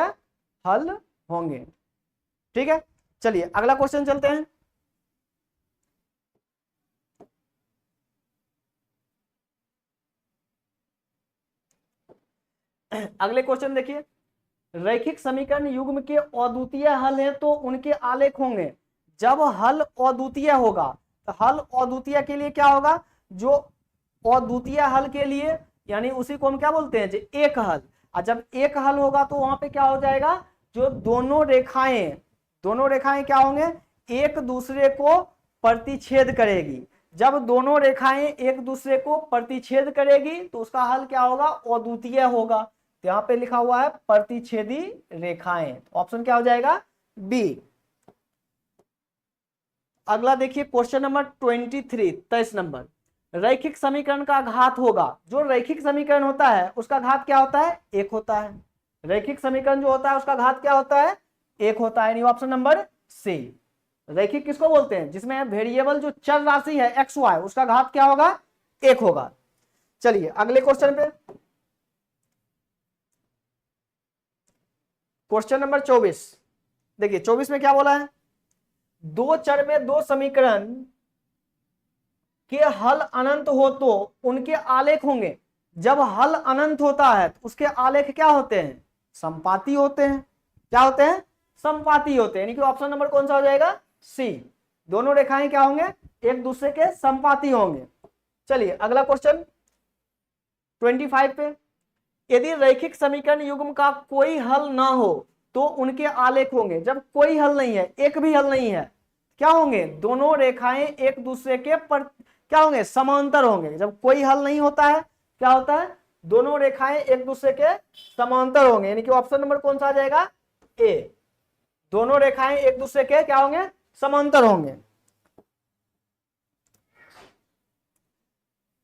हल होंगे। ठीक है, चलिए अगला क्वेश्चन चलते हैं। अगले क्वेश्चन देखिए, रैखिक समीकरण युग्म के अद्वितीय हल हैं तो उनके आलेख होंगे। जब हल अद्वितीय होगा तो हल अद्वितीय के लिए क्या होगा, जो अद्वितीय हल के लिए यानी उसी को हम क्या बोलते हैं, जो एक हल। और जब एक हल होगा तो वहां पे क्या हो जाएगा, जो दोनों रेखाएं क्या होंगे, एक दूसरे को प्रतिच्छेद करेगी। जब दोनों रेखाएं एक दूसरे को प्रतिच्छेद करेगी तो उसका हल क्या होगा, अद्वितीय होगा। तो यहां पे लिखा हुआ है प्रतिच्छेदी रेखाएं, ऑप्शन क्या हो जाएगा, बी। अगला देखिए क्वेश्चन नंबर 23 नंबर, रैखिक समीकरण का घात होगा। जो रैखिक समीकरण होता है उसका घात क्या होता है, एक होता है। रैखिक समीकरण जो होता है उसका घात क्या होता है, एक होता है। Option number C. रैखिक किसको बोलते हैं, जिसमें वेरिएबल जो चर राशि है एक्स वाई उसका घात क्या होगा, एक होगा। चलिए अगले क्वेश्चन पे, क्वेश्चन नंबर 24। देखिए 24 में क्या बोला है, दो चर में दो समीकरण के हल अनंत हो तो उनके आलेख होंगे। जब हल अनंत होता है तो उसके आलेख क्या होते हैं, संपाती होते हैं। क्या होते हैं, संपाती होते हैं। यानी कि ऑप्शन नंबर कौन सा हो जाएगा, सी। दोनों रेखाएं क्या होंगे, एक दूसरे के संपाती होंगे। चलिए अगला क्वेश्चन 25 पे, यदि रैखिक समीकरण युग्म का कोई हल ना हो तो उनके आलेख होंगे। जब कोई हल नहीं है, एक भी हल नहीं है, क्या होंगे, दोनों रेखाएं एक दूसरे के पर क्या होंगे, समांतर होंगे। जब कोई हल नहीं होता है क्या होता है, दोनों रेखाएं एक दूसरे के समांतर होंगे। यानी कि ऑप्शन नंबर कौन सा आ जाएगा, ए। दोनों रेखाएं एक दूसरे के क्या होंगे, समांतर होंगे।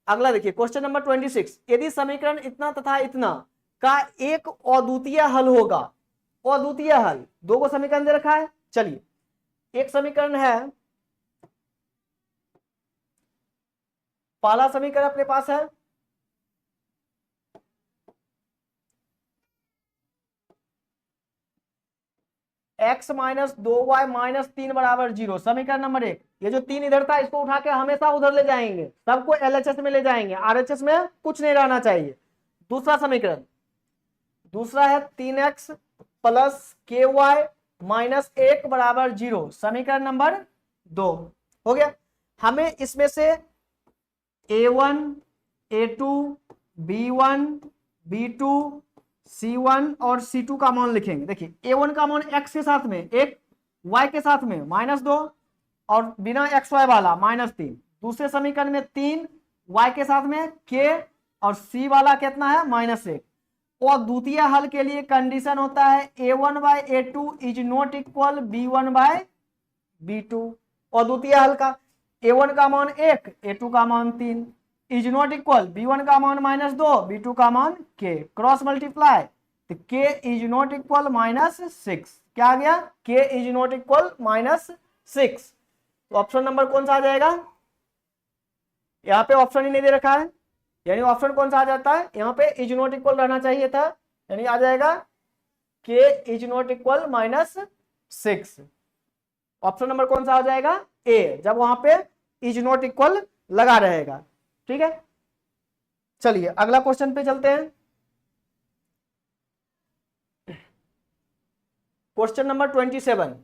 अगला देखिए क्वेश्चन नंबर 26, यदि समीकरण इतना तथा इतना का एक अद्वितीय हल होगा। अद्वितीय हल, दो को समीकरण दे रखा है। चलिए एक समीकरण है, पहला समीकरण अपने पास है x माइनस 2y माइनस 3 बराबर 0। समीकरण नंबर 1, ये जो 3 इधर था इसको उठा के हमेशा उधर ले जाएंगे, सबको LHS में ले जाएंगे, RHS में कुछ नहीं रहना चाहिए। दूसरा समीकरण, दूसरा है 3x प्लस KY माइनस 1 बराबर 0। समीकरण नंबर 2 हो गया। हमें इसमें से A1 A2 B1 B2 C1 और C2 का मान लिखेंगे। देखिए A1 का मान x के साथ में 1, y के साथ में -2 और बिना एक्स वाई वाला -3। दूसरे समीकरण में 3, y के साथ में k और c वाला कितना है -1। और द्वितीय हल के लिए कंडीशन होता है A1/A2 is not equal B1/B2। और द्वितीय हल का A1 का मान 1, A2 का मान 3 इज नॉट इक्वल B1 का मान -2, B2 का मान k। क्रॉस मल्टीप्लाई तो k इज नॉट इक्वल -6। क्या आ गया, k इज नॉट इक्वल -6। तो ऑप्शन नंबर कौन सा आ जाएगा, यहाँ पे ऑप्शन ही नहीं दे रखा है, यानी ऑप्शन कौन सा आ जाता है, यहाँ पे इज नॉट इक्वल रहना चाहिए था, यानी आ जाएगा k is not equal -6। Option number कौन सा आ जाएगा, ए। जब वहां पे इज नॉट इक्वल लगा रहेगा। ठीक है, चलिए अगला क्वेश्चन पे चलते हैं। क्वेश्चन नंबर 27,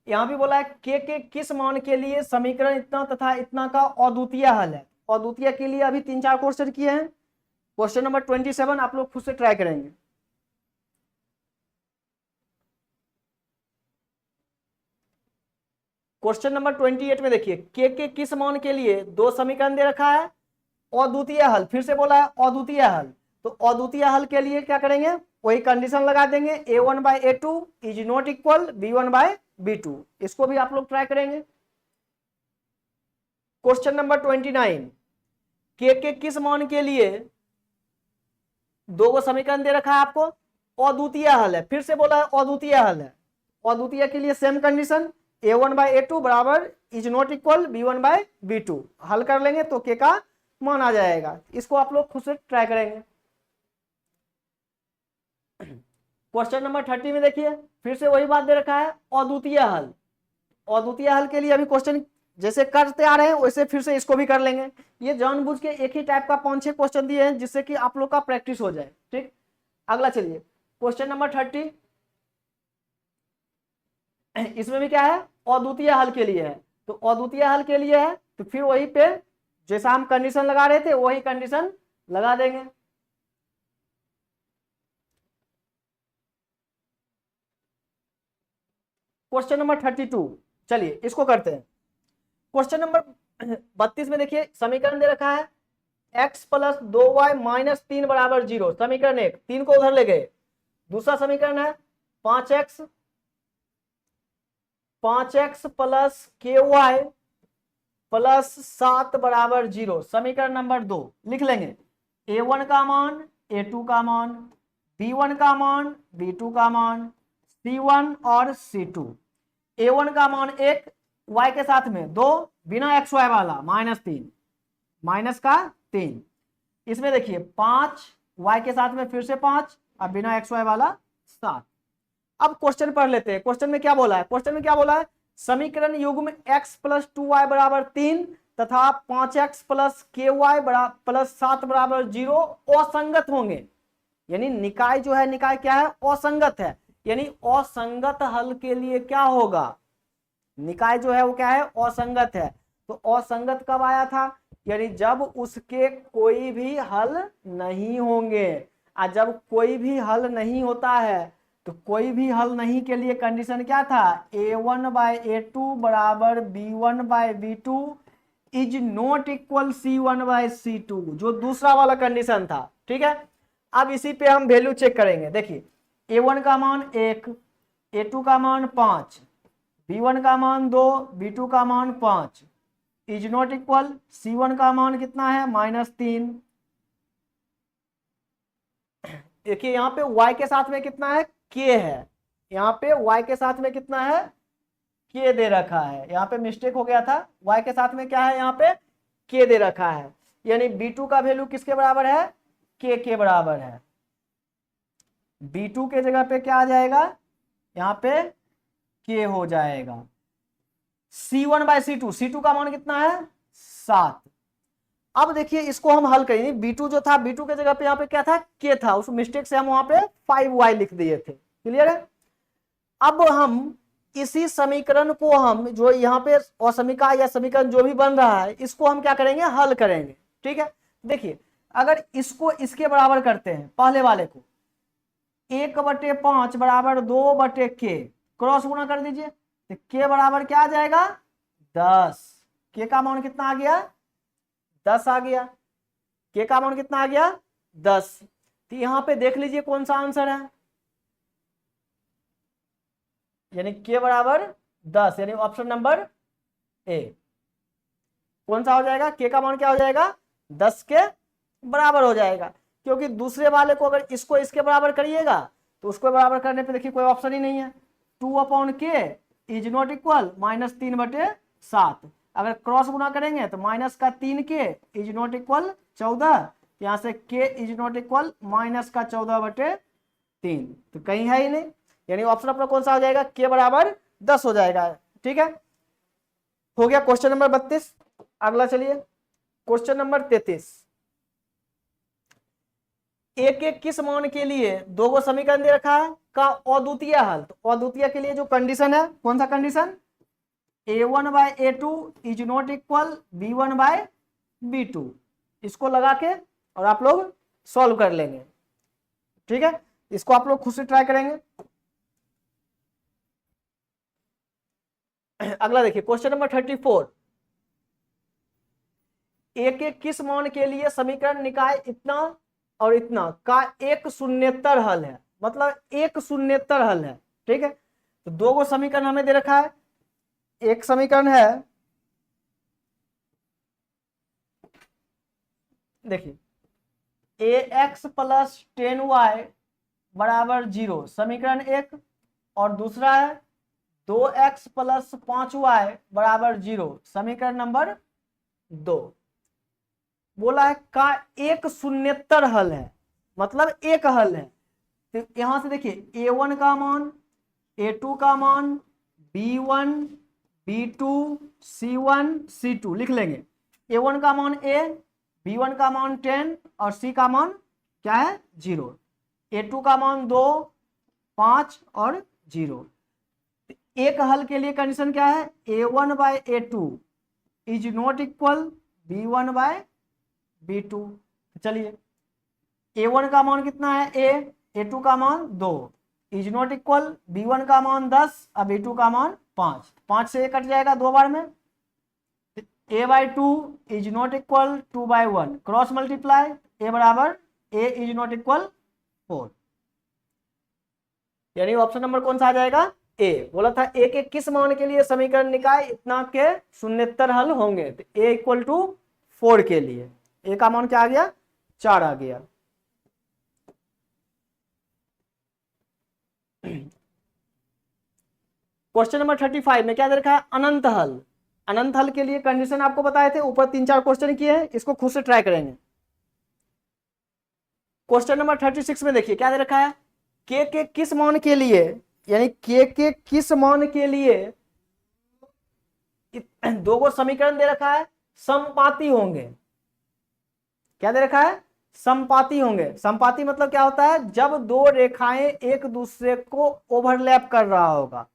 यहां भी बोला है के किस मान के लिए समीकरण इतना तथा इतना का अद्वितीय हल है। अद्वितीय के लिए अभी 3-4 क्वेश्चन किए हैं। क्वेश्चन नंबर 27 आप लोग खुद से ट्राई करेंगे। क्वेश्चन नंबर 28 में देखिए के किस मान के लिए दो समीकरण दे रखा है, अद्वितीय हल, फिर से बोला है अद्वितीय हल। तो अद्वितीय हल के लिए क्या करेंगे, वही कंडीशन लगा देंगे, a1/a2 is not equal b1/b2। इसको भी आप लोग ट्राई करेंगे। क्वेश्चन नंबर 29, के किस मान के लिए दो समीकरण दे रखा है आपको, अद्वितीय हल है, फिर से बोला है अद्वितीय हल है। अद्वितीय के लिए सेम कंडीशन, a1/a2 बराबर इज नॉट इक्वल b1/b2। हल कर लेंगे तो के का मान आ जाएगा। इसको आप लोग खुद से ट्राई करेंगे। क्वेश्चन नंबर 30 में देखिए फिर से वही बात दे रखा है, अद्वितीय हल। अद्वितीय हल के लिए अभी क्वेश्चन जैसे करते आ रहे हैं वैसे फिर से इसको भी कर लेंगे। ये जानबूझ के एक ही टाइप का 5-6 क्वेश्चन दिए हैं जिससे कि आप लोग का प्रैक्टिस हो जाए। ठीक, अगला चलिए क्वेश्चन नंबर 30, इसमें भी क्या है, अद्वितीय हल के लिए है। तो अद्वितीय हल के लिए है तो फिर वही पे जैसा हम कंडीशन लगा रहे थे वही कंडीशन लगा देंगे। क्वेश्चन नंबर 32, चलिए इसको करते हैं। क्वेश्चन नंबर 32 में देखिए समीकरण दे रखा है x + 2y - 3 = 0। समीकरण 1, 3 को उधर ले गए। दूसरा समीकरण है 5x + ky + 7 = 0। समीकरण नंबर 2 लिख लेंगे, a1 का मान, a2 का मान, b1 का मान, b2 का मान, c1 और c2। a1 का मान 1, y के साथ में 2, बिना एक्स वाई वाला -3, माइनस का 3। इसमें देखिए 5, y के साथ में फिर से 5, अब बिना एक्स वाई वाला 7। अब क्वेश्चन पढ़ लेते हैं। क्वेश्चन में क्या बोला है, क्वेश्चन में क्या बोला है, समीकरण युग्म x + 2y = 3 तथा 5x + ky + 7 = 0 असंगत होंगे। यानी निकाय जो है, निकाय क्या है, असंगत है। यानी असंगत हल के लिए क्या होगा, निकाय जो है वो क्या है, असंगत है। तो असंगत कब आया था, यानी जब उसके कोई भी हल नहीं होंगे। और जब कोई भी हल नहीं होता है तो कोई भी हल नहीं के लिए कंडीशन क्या था, a1/a2 बराबर b1/b2 is not equal c1/c2, जो दूसरा वाला कंडीशन था। ठीक है, अब इसी पे हम वैल्यू चेक करेंगे। देखिए a1 का मान 1, a2 का मान 5, b1 का मान 2, b2 का मान 5 इज नॉट इक्वल, c1 का मान कितना है, -3। देखिए यहाँ पे y के साथ में कितना है, k है। यहाँ पे y के साथ में कितना है, k दे रखा है। यहाँ पे मिस्टेक हो गया था, y के साथ में क्या है, यहाँ पे k दे रखा है। यानी b2 का वैल्यू किसके बराबर है, k के बराबर है। b2 के जगह पे क्या आ जाएगा, यहाँ पे k हो जाएगा। c1/c2, c2 का मान कितना है, 7। अब देखिए इसको हम हल करेंगे। b2 जो था, b2 के जगह पे यहाँ पे क्या था, k था, उस मिस्टेक से हम वहां पे 5y लिख दिए थे। क्लियर है। अब हम इसी समीकरण को हम जो यहाँ पे असमीका या समीकरण जो भी बन रहा है इसको हम क्या करेंगे, हल करेंगे। ठीक है, देखिए अगर इसको इसके बराबर करते हैं, पहले वाले को 1/5 बराबर 2/k, क्रॉस गुणा कर दीजिए तो k बराबर क्या आ जाएगा, 10। k का मान कितना आ गया, 10 आ गया। k का मान कितना आ गया, 10। तो यहां पे देख लीजिए कौन सा आंसर है, यानी k बराबर 10, यानी ऑप्शन नंबर ए। कौन सा हो जाएगा, k का मान क्या हो जाएगा, 10 के बराबर हो जाएगा। क्योंकि दूसरे वाले को अगर इसको इसके बराबर करिएगा तो उसको बराबर करने पे देखिए कोई ऑप्शन ही नहीं है। 2/k is not equal -3/7। अगर क्रॉस गुना करेंगे तो -3k इज नॉट इक्वल 14। यहां से k इज नॉट इक्वल -14/3, तो कहीं है ही नहीं। यानी ऑप्शन अपना कौन सा हो जाएगा, k बराबर 10 हो जाएगा। ठीक है, हो गया क्वेश्चन नंबर 32। अगला चलिए क्वेश्चन नंबर 33। एक एक किस मान के लिए दो गो समीकरण दे रखा है का अद्वितीय हल। तो अद्वितीय के लिए जो कंडीशन है, कौन सा condition, a1/a2 is not equal b1/b2। इसको लगा के और आप लोग सॉल्व कर लेंगे, ठीक है। इसको आप लोग खुद से ट्राई करेंगे। अगला देखिए क्वेश्चन नंबर 34। एक एक किस मान के लिए समीकरण निकाय इतना और इतना का एक शून्येतर हल है, मतलब एक शून्येतर हल है, ठीक है। तो दो गो समीकरण हमें दे रखा है। एक समीकरण है, देखिए ax प्लस 10y बराबर 0 समीकरण एक, और दूसरा है 2x प्लस 5y बराबर 0 समीकरण नंबर 2। बोला है का एक शून्येतर हल है, मतलब एक हल है। तो यहां से देखिए a1 का मान, a2 का मान, b1 b2 c1 c2 लिख लेंगे। a1 का मान a, b1 का मान 10 और c का मान क्या है 0। a2 का मान 2 5 और 0। एक हल के लिए कंडीशन क्या है, a1/a2 is not equal b1/b2। चलिए a1 का मान कितना है a, a2 का मान 2 इज नॉट इक्वल b1 का मान 10 और b2 का मान 5। 5 से कट जाएगा दो बार में। a/2 is not equal 2/1 cross multiply a बराबर a इज नॉट इक्वल 4, यानी ऑप्शन नंबर कौन सा आ जाएगा ए। बोला था एक एक किस मान के लिए समीकरण निकाय इतना के शून्येतर हल होंगे, तो a इक्वल टू 4 के लिए a का मान क्या आ गया 4 आ गया। क्वेश्चन नंबर 35 में क्या दे रखा है, अनंत हल। अनंत हल के लिए कंडीशन आपको बताए थे, ऊपर 3-4 क्वेश्चन किए हैं, इसको खुद से ट्राई करेंगे। क्वेश्चन नंबर 36 में देखिए क्या दे रखा है, के किस मान के लिए, यानी के किस मान के लिए दो गो समीकरण दे रखा है समपाती होंगे। क्या दे रखा है, समपाती होंगे। समपाती मतलब क्या होता है, जब दो रेखाएं एक दूसरे को ओवरलैप कर रहा होगा,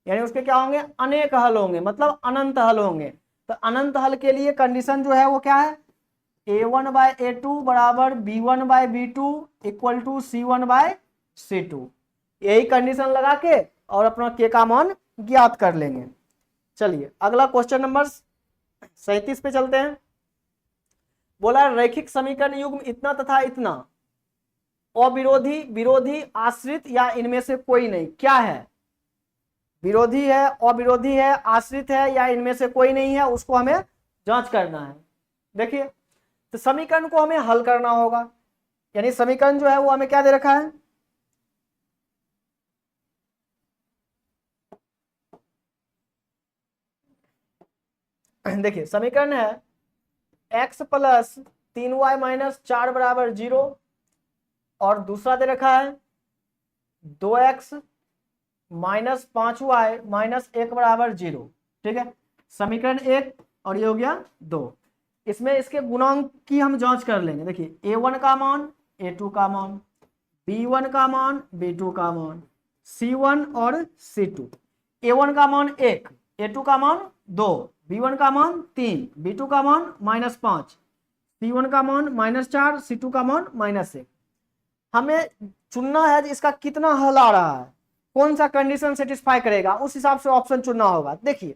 यानी उसके क्या होंगे अनेक हल होंगे, मतलब अनंत हल होंगे। तो अनंत हल के लिए कंडीशन जो है वो क्या है, a1/a2 बराबर b1/b2 इक्वल टू c1/c2। यही कंडीशन लगा के और अपना के का मान ज्ञात कर लेंगे। चलिए अगला क्वेश्चन नंबर 37 पे चलते हैं। बोला रैखिक समीकरण युग्म इतना तथा इतना अविरोधी, विरोधी, आश्रित या इनमें से कोई नहीं। क्या है, विरोधी है, अविरोधी है, आश्रित है या इनमें से कोई नहीं है, उसको हमें जांच करना है। देखिए तो समीकरण को हमें हल करना होगा, यानी समीकरण जो है वो हमें क्या दे रखा है, देखिए समीकरण है x प्लस 3y माइनस 4 बराबर 0, और दूसरा दे रखा है 2x माइनस 5y माइनस 1 बराबर 0। ठीक है, समीकरण 1 और ये हो गया 2। इसमें इसके गुणांक की हम जांच कर लेंगे। देखिए a1 का मान, a2 का मान, b1 का मान, b2 का मान, c1 और c2। a1 का मान 1, a2 का मान 2, b1 का मान 3, b2 का मान -5, c1 का मान -4, c2 का मान -1। हमें चुनना है इसका कितना हल आ रहा है, कौन सा कंडीशन सेटिस्फाई करेगा, उस हिसाब से ऑप्शन चुनना होगा। देखिए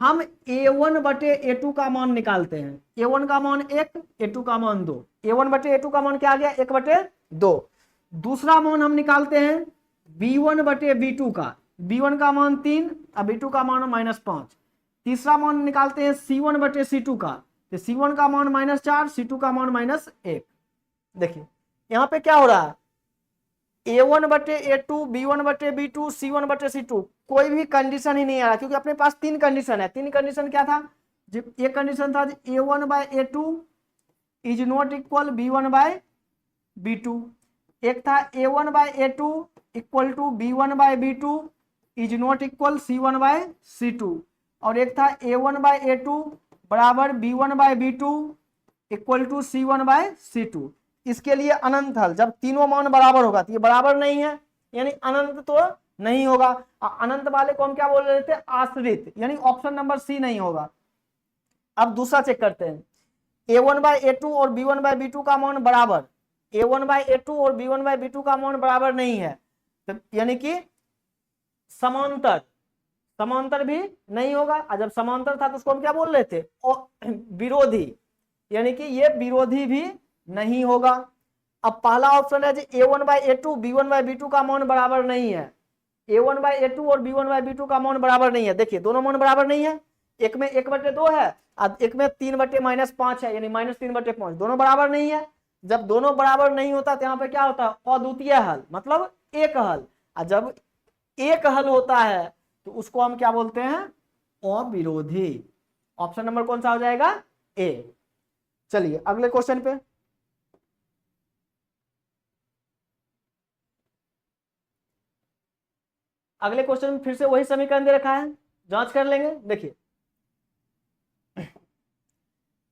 हम a1/a2 का मान निकालते हैं। a1 का मान 1, a2 का मान 2। a1/a2 का मान क्या आ गया 1/2। दूसरा मान हम निकालते हैं b1/b2 का। b1 का मान 3 और b2 का मान -5। तीसरा मान निकालते हैं c1/c2 का। तो c1 का मान -4, c2 का मान -1। देखिए यहां पे क्या हो रहा है, a1/a2, b1/b2, c1/c2 कोई भी कंडीशन ही नहीं आ रहा, क्योंकि अपने पास 3 कंडीशन है। 3 कंडीशन क्या था, एक कंडीशन था a1/a2 is not equal b1/b2, एक था a1/a2 equal to b1/b2 is not equal c1/c2, और एक था a1/a2 बराबर b1/b2 इक्वल टू c1/c2। इसके लिए अनंत हल, जब तीनों मान बराबर होगा तो ये बराबर नहीं है यानी अनंत तो नहीं होगा। अनंत वाले को हम क्या बोल रहे थे, आश्रित, यानी ऑप्शन नंबर सी नहीं होगा। अब दूसरा चेक करते हैं, a1/a2 और b1/b2 का मान बराबर, a1/a2 और b1/b2 का मान बराबर नहीं है, तो यानी कि समांतर, समांतर भी नहीं होगा। और जब समांतर था तो उसको हम क्या बोल रहे थे, विरोधी, यानी कि ये विरोधी भी नहीं होगा। अब पहला ऑप्शन है जी a1/a2 b1/b2 का मान बराबर नहीं है, a1/a2 और b1/b2 का मान बराबर नहीं है। देखिए दोनों मान बराबर नहीं है, एक में 1/2 है और एक में 3/-5 है, यानी -3/5, दोनों बराबर नहीं है। जब दोनों बराबर नहीं होता तो यहाँ पे क्या होता है, अद्वितीय हल, मतलब एक हल। और जब एक हल होता है तो उसको हम क्या बोलते हैं, अविरोधी। ऑप्शन नंबर कौन सा हो जाएगा, ए। चलिए अगले क्वेश्चन पे, अगले क्वेश्चन में फिर से वही समीकरण दे रखा है, जांच कर लेंगे। देखिए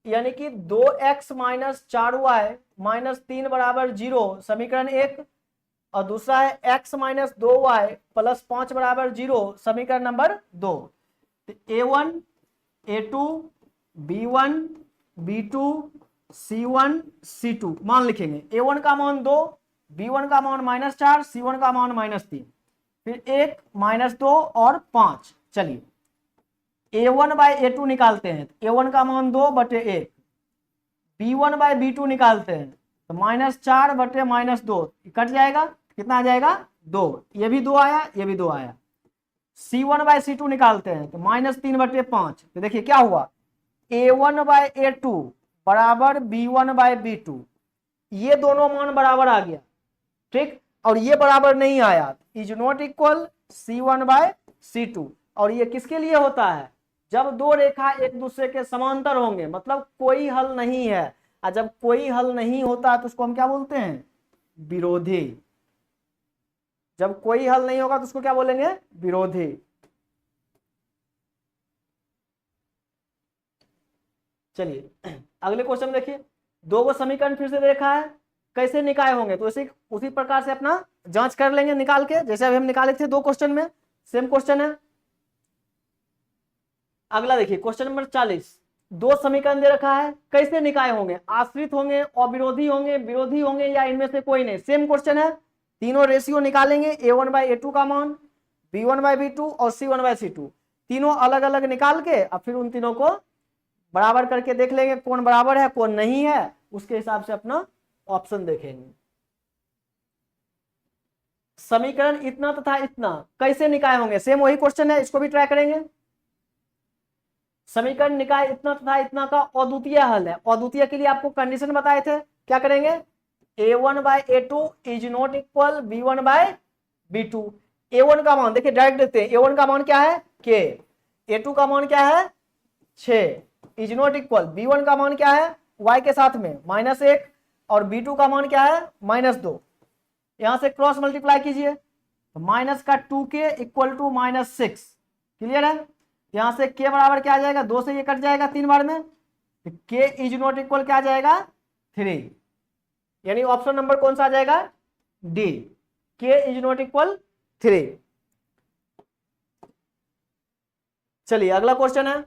यानी कि 2x - 4y - 3 = 0, समीकरण 1, और दूसरा है x - 2y + 5 = 0, समीकरण number 2। a1 a2 b1 b2 c1 c2 मान लिखेंगे। a1 का मान 2, b1 का मान -4, c1 का मान -3, फिर 1 -2 और 5। चलिए a1/a2 निकालते हैं, तो a1 का मान 2/1, b1/b2 निकालते हैं तो -4/-2 कट जाएगा, कितना आ जाएगा, 2, ये भी 2 आया, ये भी 2 आया। c1/c2 निकालते हैं तो -3/5, तो देखिए क्या हुआ, a1/a2 बराबर b1/b2, ये दोनों मान बराबर आ गया, ठीक, और ये बराबर नहीं आया, इज नॉट इक्वल c1/c2। और ये किसके लिए होता है, जब दो रेखा एक दूसरे के समांतर होंगे, मतलब कोई हल नहीं है। और जब कोई हल नहीं होता तो उसको हम क्या बोलते हैं, विरोधी। जब कोई हल नहीं होगा तो उसको क्या बोलेंगे, विरोधी। चलिए अगले क्वेश्चन देखिए, दो गो समीकरण फिर से देखा है, कैसे निकाय होंगे, तो उसी प्रकार से अपना जांच कर लेंगे निकाल के, जैसे अभी हम निकाले थे 2 क्वेश्चन में, सेम क्वेश्चन है। अगला देखिए क्वेश्चन नंबर 40, 2 समीकरण दे रखा है, कैसे निकाय होंगे, आश्रित होंगे, अविरोधी होंगे, विरोधी होंगे, या इनमें से कोई नहीं। सेम क्वेश्चन है, तीनों रेशियो निकालेंगे, a1/a2 का मान, b1/b2 और c1/c2, तीनों अलग अलग निकाल के और फिर उन तीनों को बराबर करके देख लेंगे कौन बराबर है कौन नहीं है, उसके हिसाब से अपना ऑप्शन देखेंगे। समीकरण इतना तथा इतना कैसे निकाय होंगे, सेम वही क्वेश्चन है, इसको भी ट्राई करेंगे। समीकरण निकाय इतना तथा इतना का अद्वितीय हल है, अद्वितीय के लिए आपको कंडीशन बताए थे, क्या करेंगे, a1/a2 is not equal b1/b2। a1 का मान देखिए डायरेक्ट देते हैं, a1 का मान क्या है k, a2 का मान क्या है 6, इज नॉट इक्वल b1 का मान क्या है y के साथ में -1 और b2 का मान क्या है -2। यहां से क्रॉस मल्टीप्लाई कीजिए तो माइनस का 2k इक्वल टू -6, क्लियर है। यहां से k बराबर क्या आ जाएगा, 2 से ये कट जाएगा 3 बार में, तो k इज नॉट इक्वल क्या आ जाएगा 3, यानी ऑप्शन नंबर कौन सा आ जाएगा, D, k is not equal 3। चलिए अगला क्वेश्चन है,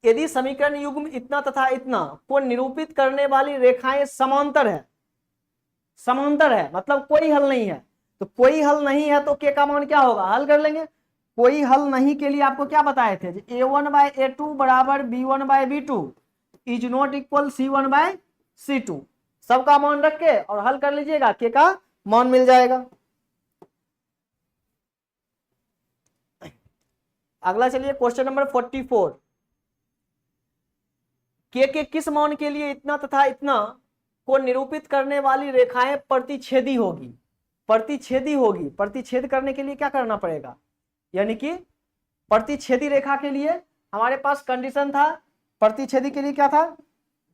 यदि समीकरण युग्म इतना तथा इतना को निरूपित करने वाली रेखाएं समांतर है, समांतर है मतलब कोई हल नहीं है, तो कोई हल नहीं है तो k का मान क्या होगा, हल कर लेंगे। कोई हल नहीं के लिए आपको क्या बताए थे, a1/a2 बराबर b1/b2 is not equal c1/c2, सबका मान रख के और हल कर लीजिएगा, k का मान मिल जाएगा। अगला चलिए क्वेश्चन नंबर 44, k के किस मान के लिए इतना तथा इतना को निरूपित करने वाली रेखाएं प्रतिच्छेदी होगी, प्रतिच्छेदी होगी। प्रतिच्छेद करने के लिए क्या करना पड़ेगा, यानी कि प्रतिच्छेदी रेखा के लिए हमारे पास कंडीशन था, प्रतिच्छेदी के लिए क्या था,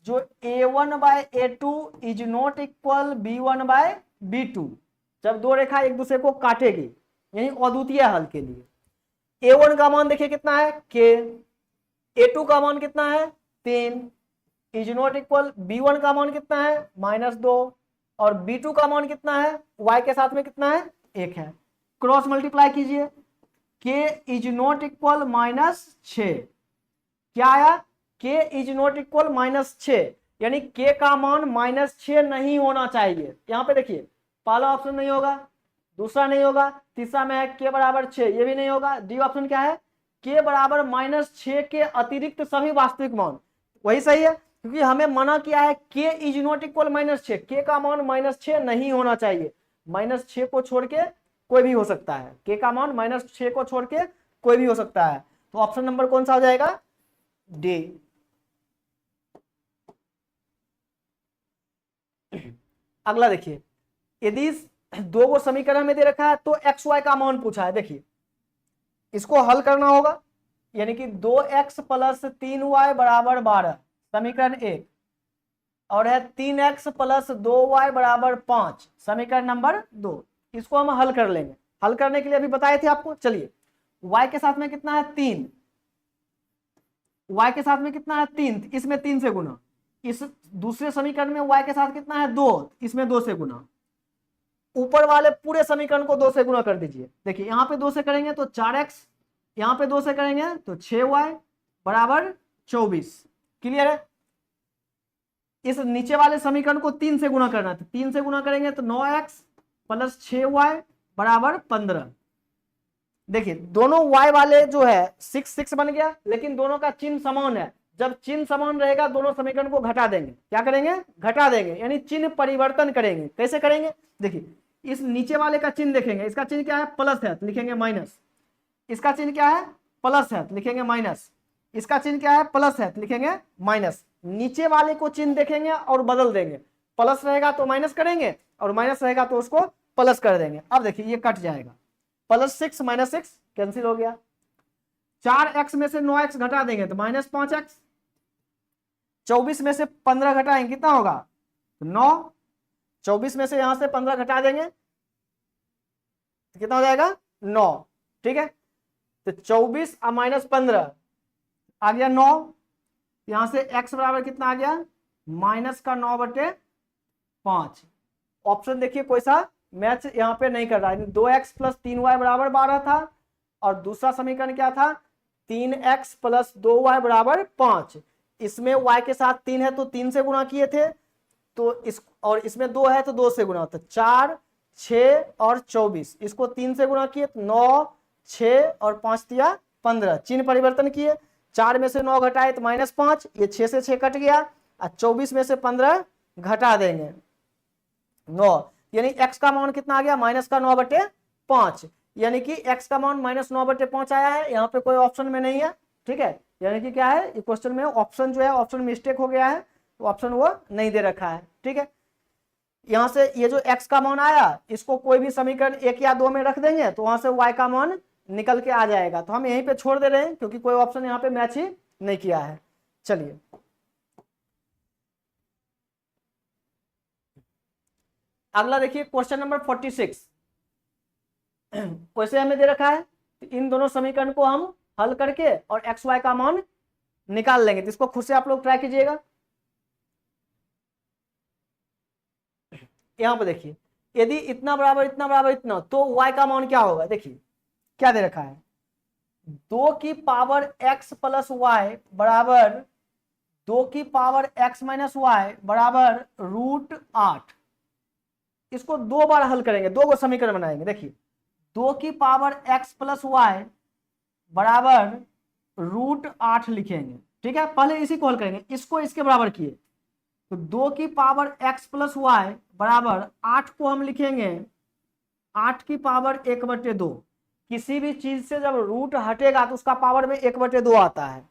जो a1/a2 is not equal b1/b2, जब दो रेखा एक दूसरे को काटेगी, यानी अद्वितीय हल के लिए। a1 का मान देखिए कितना है k, a2 का मान कितना है 3, इज नॉट इक्वल b1 का मान कितना है -2 और b2 का मान कितना है y के साथ में कितना है 1 है। क्रॉस मल्टीप्लाई कीजिए, k इज नॉट इक्वल -6, क्या आया k इज नॉट इक्वल -6, यानी k का मान -6 नहीं होना चाहिए। यहां पे देखिए पहला ऑप्शन नहीं होगा, दूसरा नहीं होगा, तीसरा में है k बराबर 6, ये भी नहीं होगा। डी ऑप्शन क्या है k बराबर -6 के अतिरिक्त सभी वास्तविक मान, वही सही है क्योंकि हमें मना किया है k is not equal -6, k का मान -6 नहीं होना चाहिए। -6 को छोड़ के कोई भी हो सकता है, k का मान -6 को छोड़ के कोई भी हो सकता है। तो ऑप्शन नंबर कौन सा हो जाएगा डी। अगला देखिए, यदि दो को समीकरण में दे रखा है तो एक्स वाई का मान पूछा है। देखिए इसको हल करना होगा, यानी कि 2x + 3y = 12 समीकरण 1, और है 3x + 2y = 5 समीकरण नंबर 2। इसको हम हल कर लेंगे। हल करने के लिए अभी बताए थे आपको। चलिए y के साथ में कितना है 3, y के साथ में कितना है 3, इसमें 3 से गुना। इस दूसरे समीकरण में y के साथ कितना है 2, इसमें 2 से गुना। ऊपर वाले पूरे समीकरण को 2 से गुना कर दीजिए। देखिए यहां पे 2 से करेंगे तो 4x, यहां पे 2 से करेंगे तो 6y = 24। क्लियर है। इस नीचे वाले समीकरण को 3 से गुना करना है, 3 से गुना करेंगे तो 9x + 6y = 15। देखिए दोनों y वाले जो है 6 बन गया, लेकिन दोनों का चिन्ह समान है। जब चिन्ह समान रहेगा दोनों समीकरण को घटा देंगे। क्या करेंगे घटा देंगे, यानी चिन्ह परिवर्तन करेंगे। कैसे करेंगे देखिए, इस नीचे वाले का चिन्ह देखेंगे, इसका चिन्ह क्या है प्लस है तो लिखेंगे माइनस, इसका चिन्ह क्या है प्लस है तो लिखेंगे माइनस, इसका चिन्ह क्या है प्लस है तो लिखेंगे माइनस। नीचे वाले को चिन्ह देखेंगे और बदल देंगे, प्लस रहेगा तो माइनस करेंगे और माइनस रहेगा तो उसको प्लस कर देंगे। अब देखिए ये कट जाएगा, +6 - 6 कैंसिल हो गया। 4x में से 9x घटा देंगे तो -5x। 24 में से 15 घटाएंगे कितना होगा 9। 24 में से यहां से 15 घटा देंगे तो कितना हो जाएगा 9। ठीक है, तो 24 और -15 आ गया 9। यहां से x बराबर कितना आ गया -9/5। ऑप्शन देखिए कोई सा मैच यहां पे नहीं कर रहा है। 2x + 3y = 12 था, और दूसरा समीकरण क्या था 3x + 2y = 5। इसमें y के साथ 3 है तो 3 से गुणा किए थे, तो इस और इसमें 2 है तो 2 से गुणा, तो 4, 6 और 24, इसको 3 से गुणा किए तो 9, 6 और 5 दिया 15। चिन्ह परिवर्तन किए, 4 में से 9 घटाए तो -5, ये 6 से 6 कट गया, और 24 में से 15 घटा देंगे 9, यानी x का मान कितना आ गया -9/5, यानी कि x का मान -9/5 आया है। यहाँ पे कोई ऑप्शन में नहीं है। ठीक है, यानी कि क्या है क्वेश्चन में ऑप्शन जो है ऑप्शन मिस्टेक हो गया है, तो ऑप्शन वो नहीं दे रखा है। ठीक है, यहां से ये जो x का मान आया इसको कोई भी समीकरण 1 या 2 में रख देंगे तो वहां से y का मान निकल के आ जाएगा। तो हम यहीं पे छोड़ दे रहे हैं क्योंकि कोई ऑप्शन यहाँ पे मैच ही नहीं किया है। चलिए अगला देखिए क्वेश्चन नंबर 46। वैसे हमें दे रखा है इन दोनों समीकरण को हम हल करके और एक्स वाई का मान निकाल लेंगे। तो इसको खुद से आप लोग ट्राई कीजिएगा। यहां पर देखिए यदि इतना बराबर इतना बराबर इतना, तो y का मान क्या होगा। देखिए क्या दे रखा है 2 की पावर x + y बराबर 2 की पावर x - y बराबर √8। इसको 2 बार हल करेंगे, 2 को समीकरण बनाएंगे। देखिए 2 की पावर x + y बराबर √8 लिखेंगे। ठीक है, पहले इसी को हल करेंगे, इसको इसके बराबर किए तो 2 की पावर x + y बराबर 8 को हम लिखेंगे 8 की पावर 1/2। किसी भी चीज से जब रूट हटेगा तो उसका पावर में 1/2 आता है।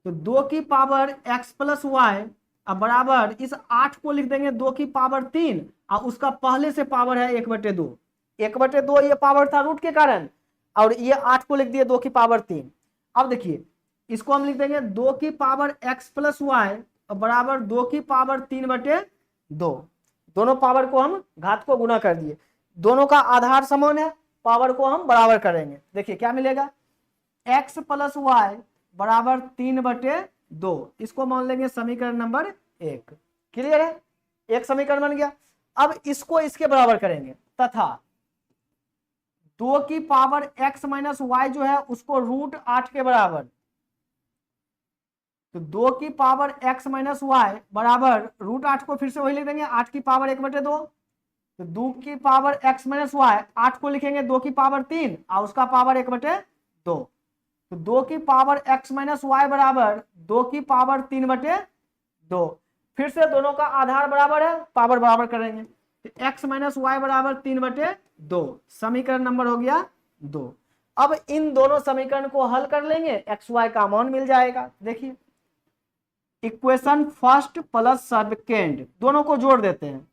तो 2 की पावर x + y बराबर इस 8 को लिख देंगे 2 की पावर 3, और उसका पहले से पावर है 1/2। 1/2 ये पावर था रूट के कारण, और ये 8 को लिख दिए 2 की पावर 3। अब देखिए इसको हम लिख देंगे 2 की पावर x + y बराबर 2 की पावर 3/2। दोनों पावर को हम घात को गुना कर दिए, दोनों का आधार समान है, पावर को हम बराबर करेंगे। देखिए क्या मिलेगा x + y बराबर 3/2, इसको मान लेंगे समीकरण नंबर 1। क्लियर है, एक समीकरण बन गया। अब इसको इसके बराबर करेंगे तथा 2 की पावर x माइनस वाई जो है उसको √8 के बराबर, तो 2 की पावर x माइनस वाई बराबर √8 को फिर से वही लिख देंगे 8 की पावर 1/2, तो 2 की पावर x माइनस वाई 8 को लिखेंगे 2 की पावर 3 और उसका पावर 1/2, तो 2 की पावर x माइनस वाई बराबर 2 की पावर 3/2। फिर से दोनों का आधार बराबर है, पावर बराबर करेंगे, तो x माइनस वाई बराबर 3/2, समीकरण नंबर हो गया 2। अब इन दोनों समीकरण को हल कर लेंगे, एक्स वाई का मान मिल जाएगा। देखिए इक्वेशन फर्स्ट प्लस सेकेंड दोनों को जोड़ देते हैं,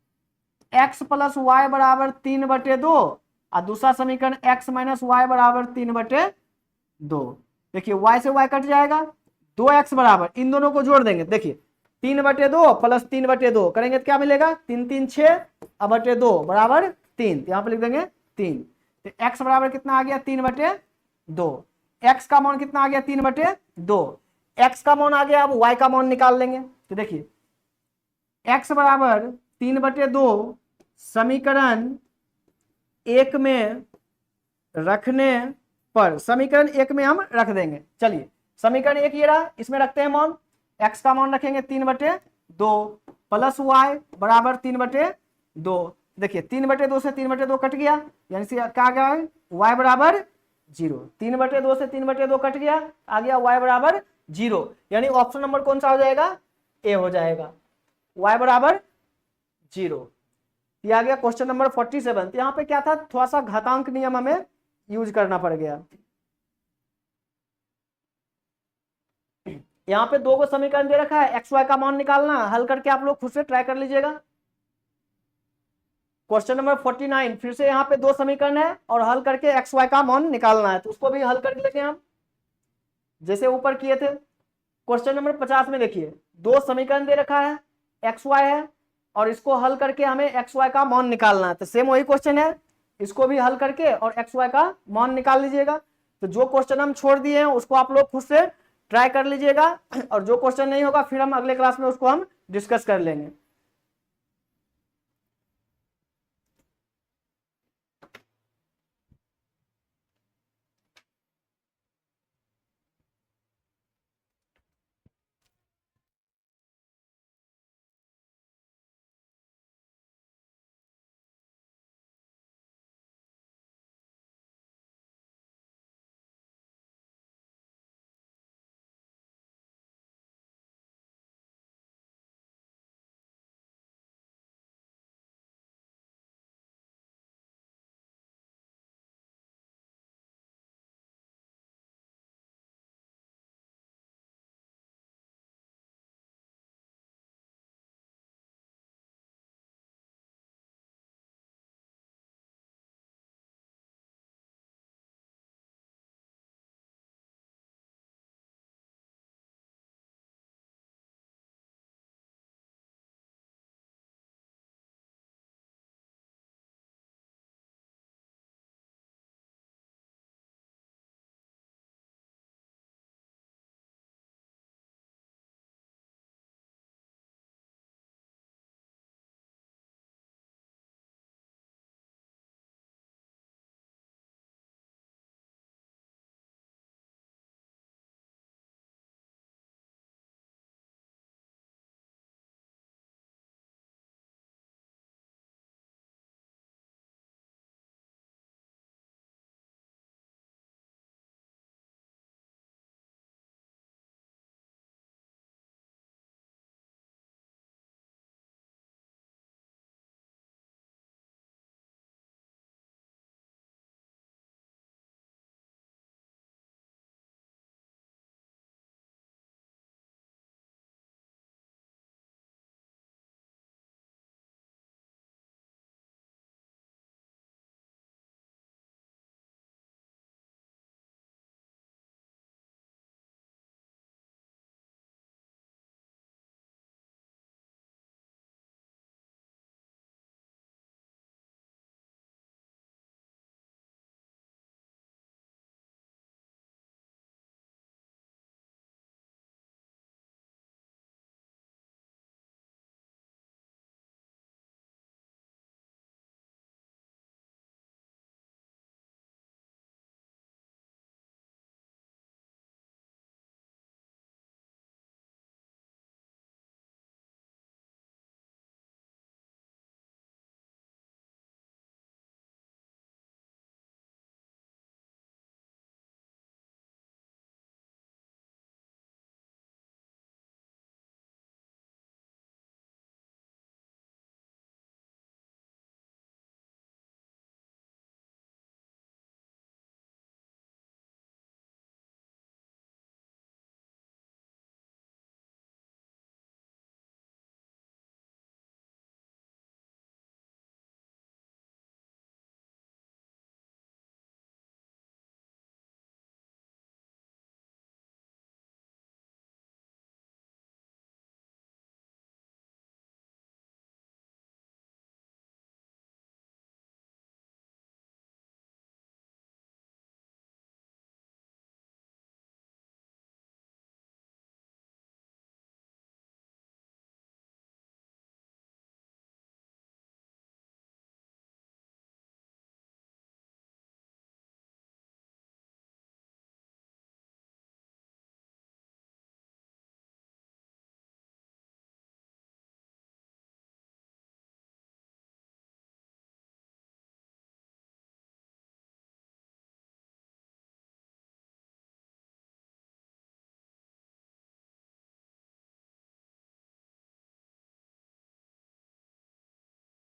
x प्लस वाई बराबर 3/2 और दूसरा समीकरण x माइनस वाई बराबर 3/2। देखिए y से y कट जाएगा, 2x बराबर, इन दोनों को जोड़ देंगे, देखिए 3/2 प्लस 3/2 करेंगे तो क्या मिलेगा 3 3 6 बटे 2 बराबर 3, यहाँ पे लिख देंगे 3। तो x बराबर कितना आ गया 3/2, x का मान कितना आ गया 3/2, x का मान आ गया। अब y का मान निकाल लेंगे, तो देखिए x बराबर 3/2 समीकरण 1 में रखने पर, समीकरण 1 में हम रख देंगे। चलिए समीकरण 1 ये रहा, इसमें रखते हैं मान, x का मान रखेंगे 3/2 प्लस y बराबर 3/2। देखिए 3/2 से 3/2 कट गया, यानी से क्या आ गया y बराबर 0, 3/2 से 3/2 कट गया, आ गया y बराबर 0, यानी ऑप्शन नंबर कौन सा हो जाएगा, ए हो जाएगा, y बराबर 0। ये आ गया क्वेश्चन नंबर 47। तो यहाँ पे क्या था, थोड़ा सा घातांक नियम हमें यूज करना पड़ गया। यहाँ पे 2 को समीकरण दे रखा है, एक्स वाई का मान निकालना, हल करके आप लोग खुद से ट्राई कर लीजिएगा। क्वेश्चन नंबर 49 फिर से यहाँ पे 2 समीकरण है और हल करके एक्स वाई का मान निकालना है, तो उसको भी हल कर लेंगे हम जैसे ऊपर किए थे। क्वेश्चन नंबर 50 में देखिए 2 समीकरण दे रखा है, एक्स वाई है और इसको हल करके हमें एक्स वाई का मान निकालना है, तो सेम वही क्वेश्चन है, इसको भी हल करके और एक्स वाई का मान निकाल लीजिएगा। तो जो क्वेश्चन हम छोड़ दिए हैं उसको आप लोग खुद से ट्राई कर लीजिएगा, और जो क्वेश्चन नहीं होगा फिर हम अगले क्लास में उसको हम डिस्कस कर लेंगे।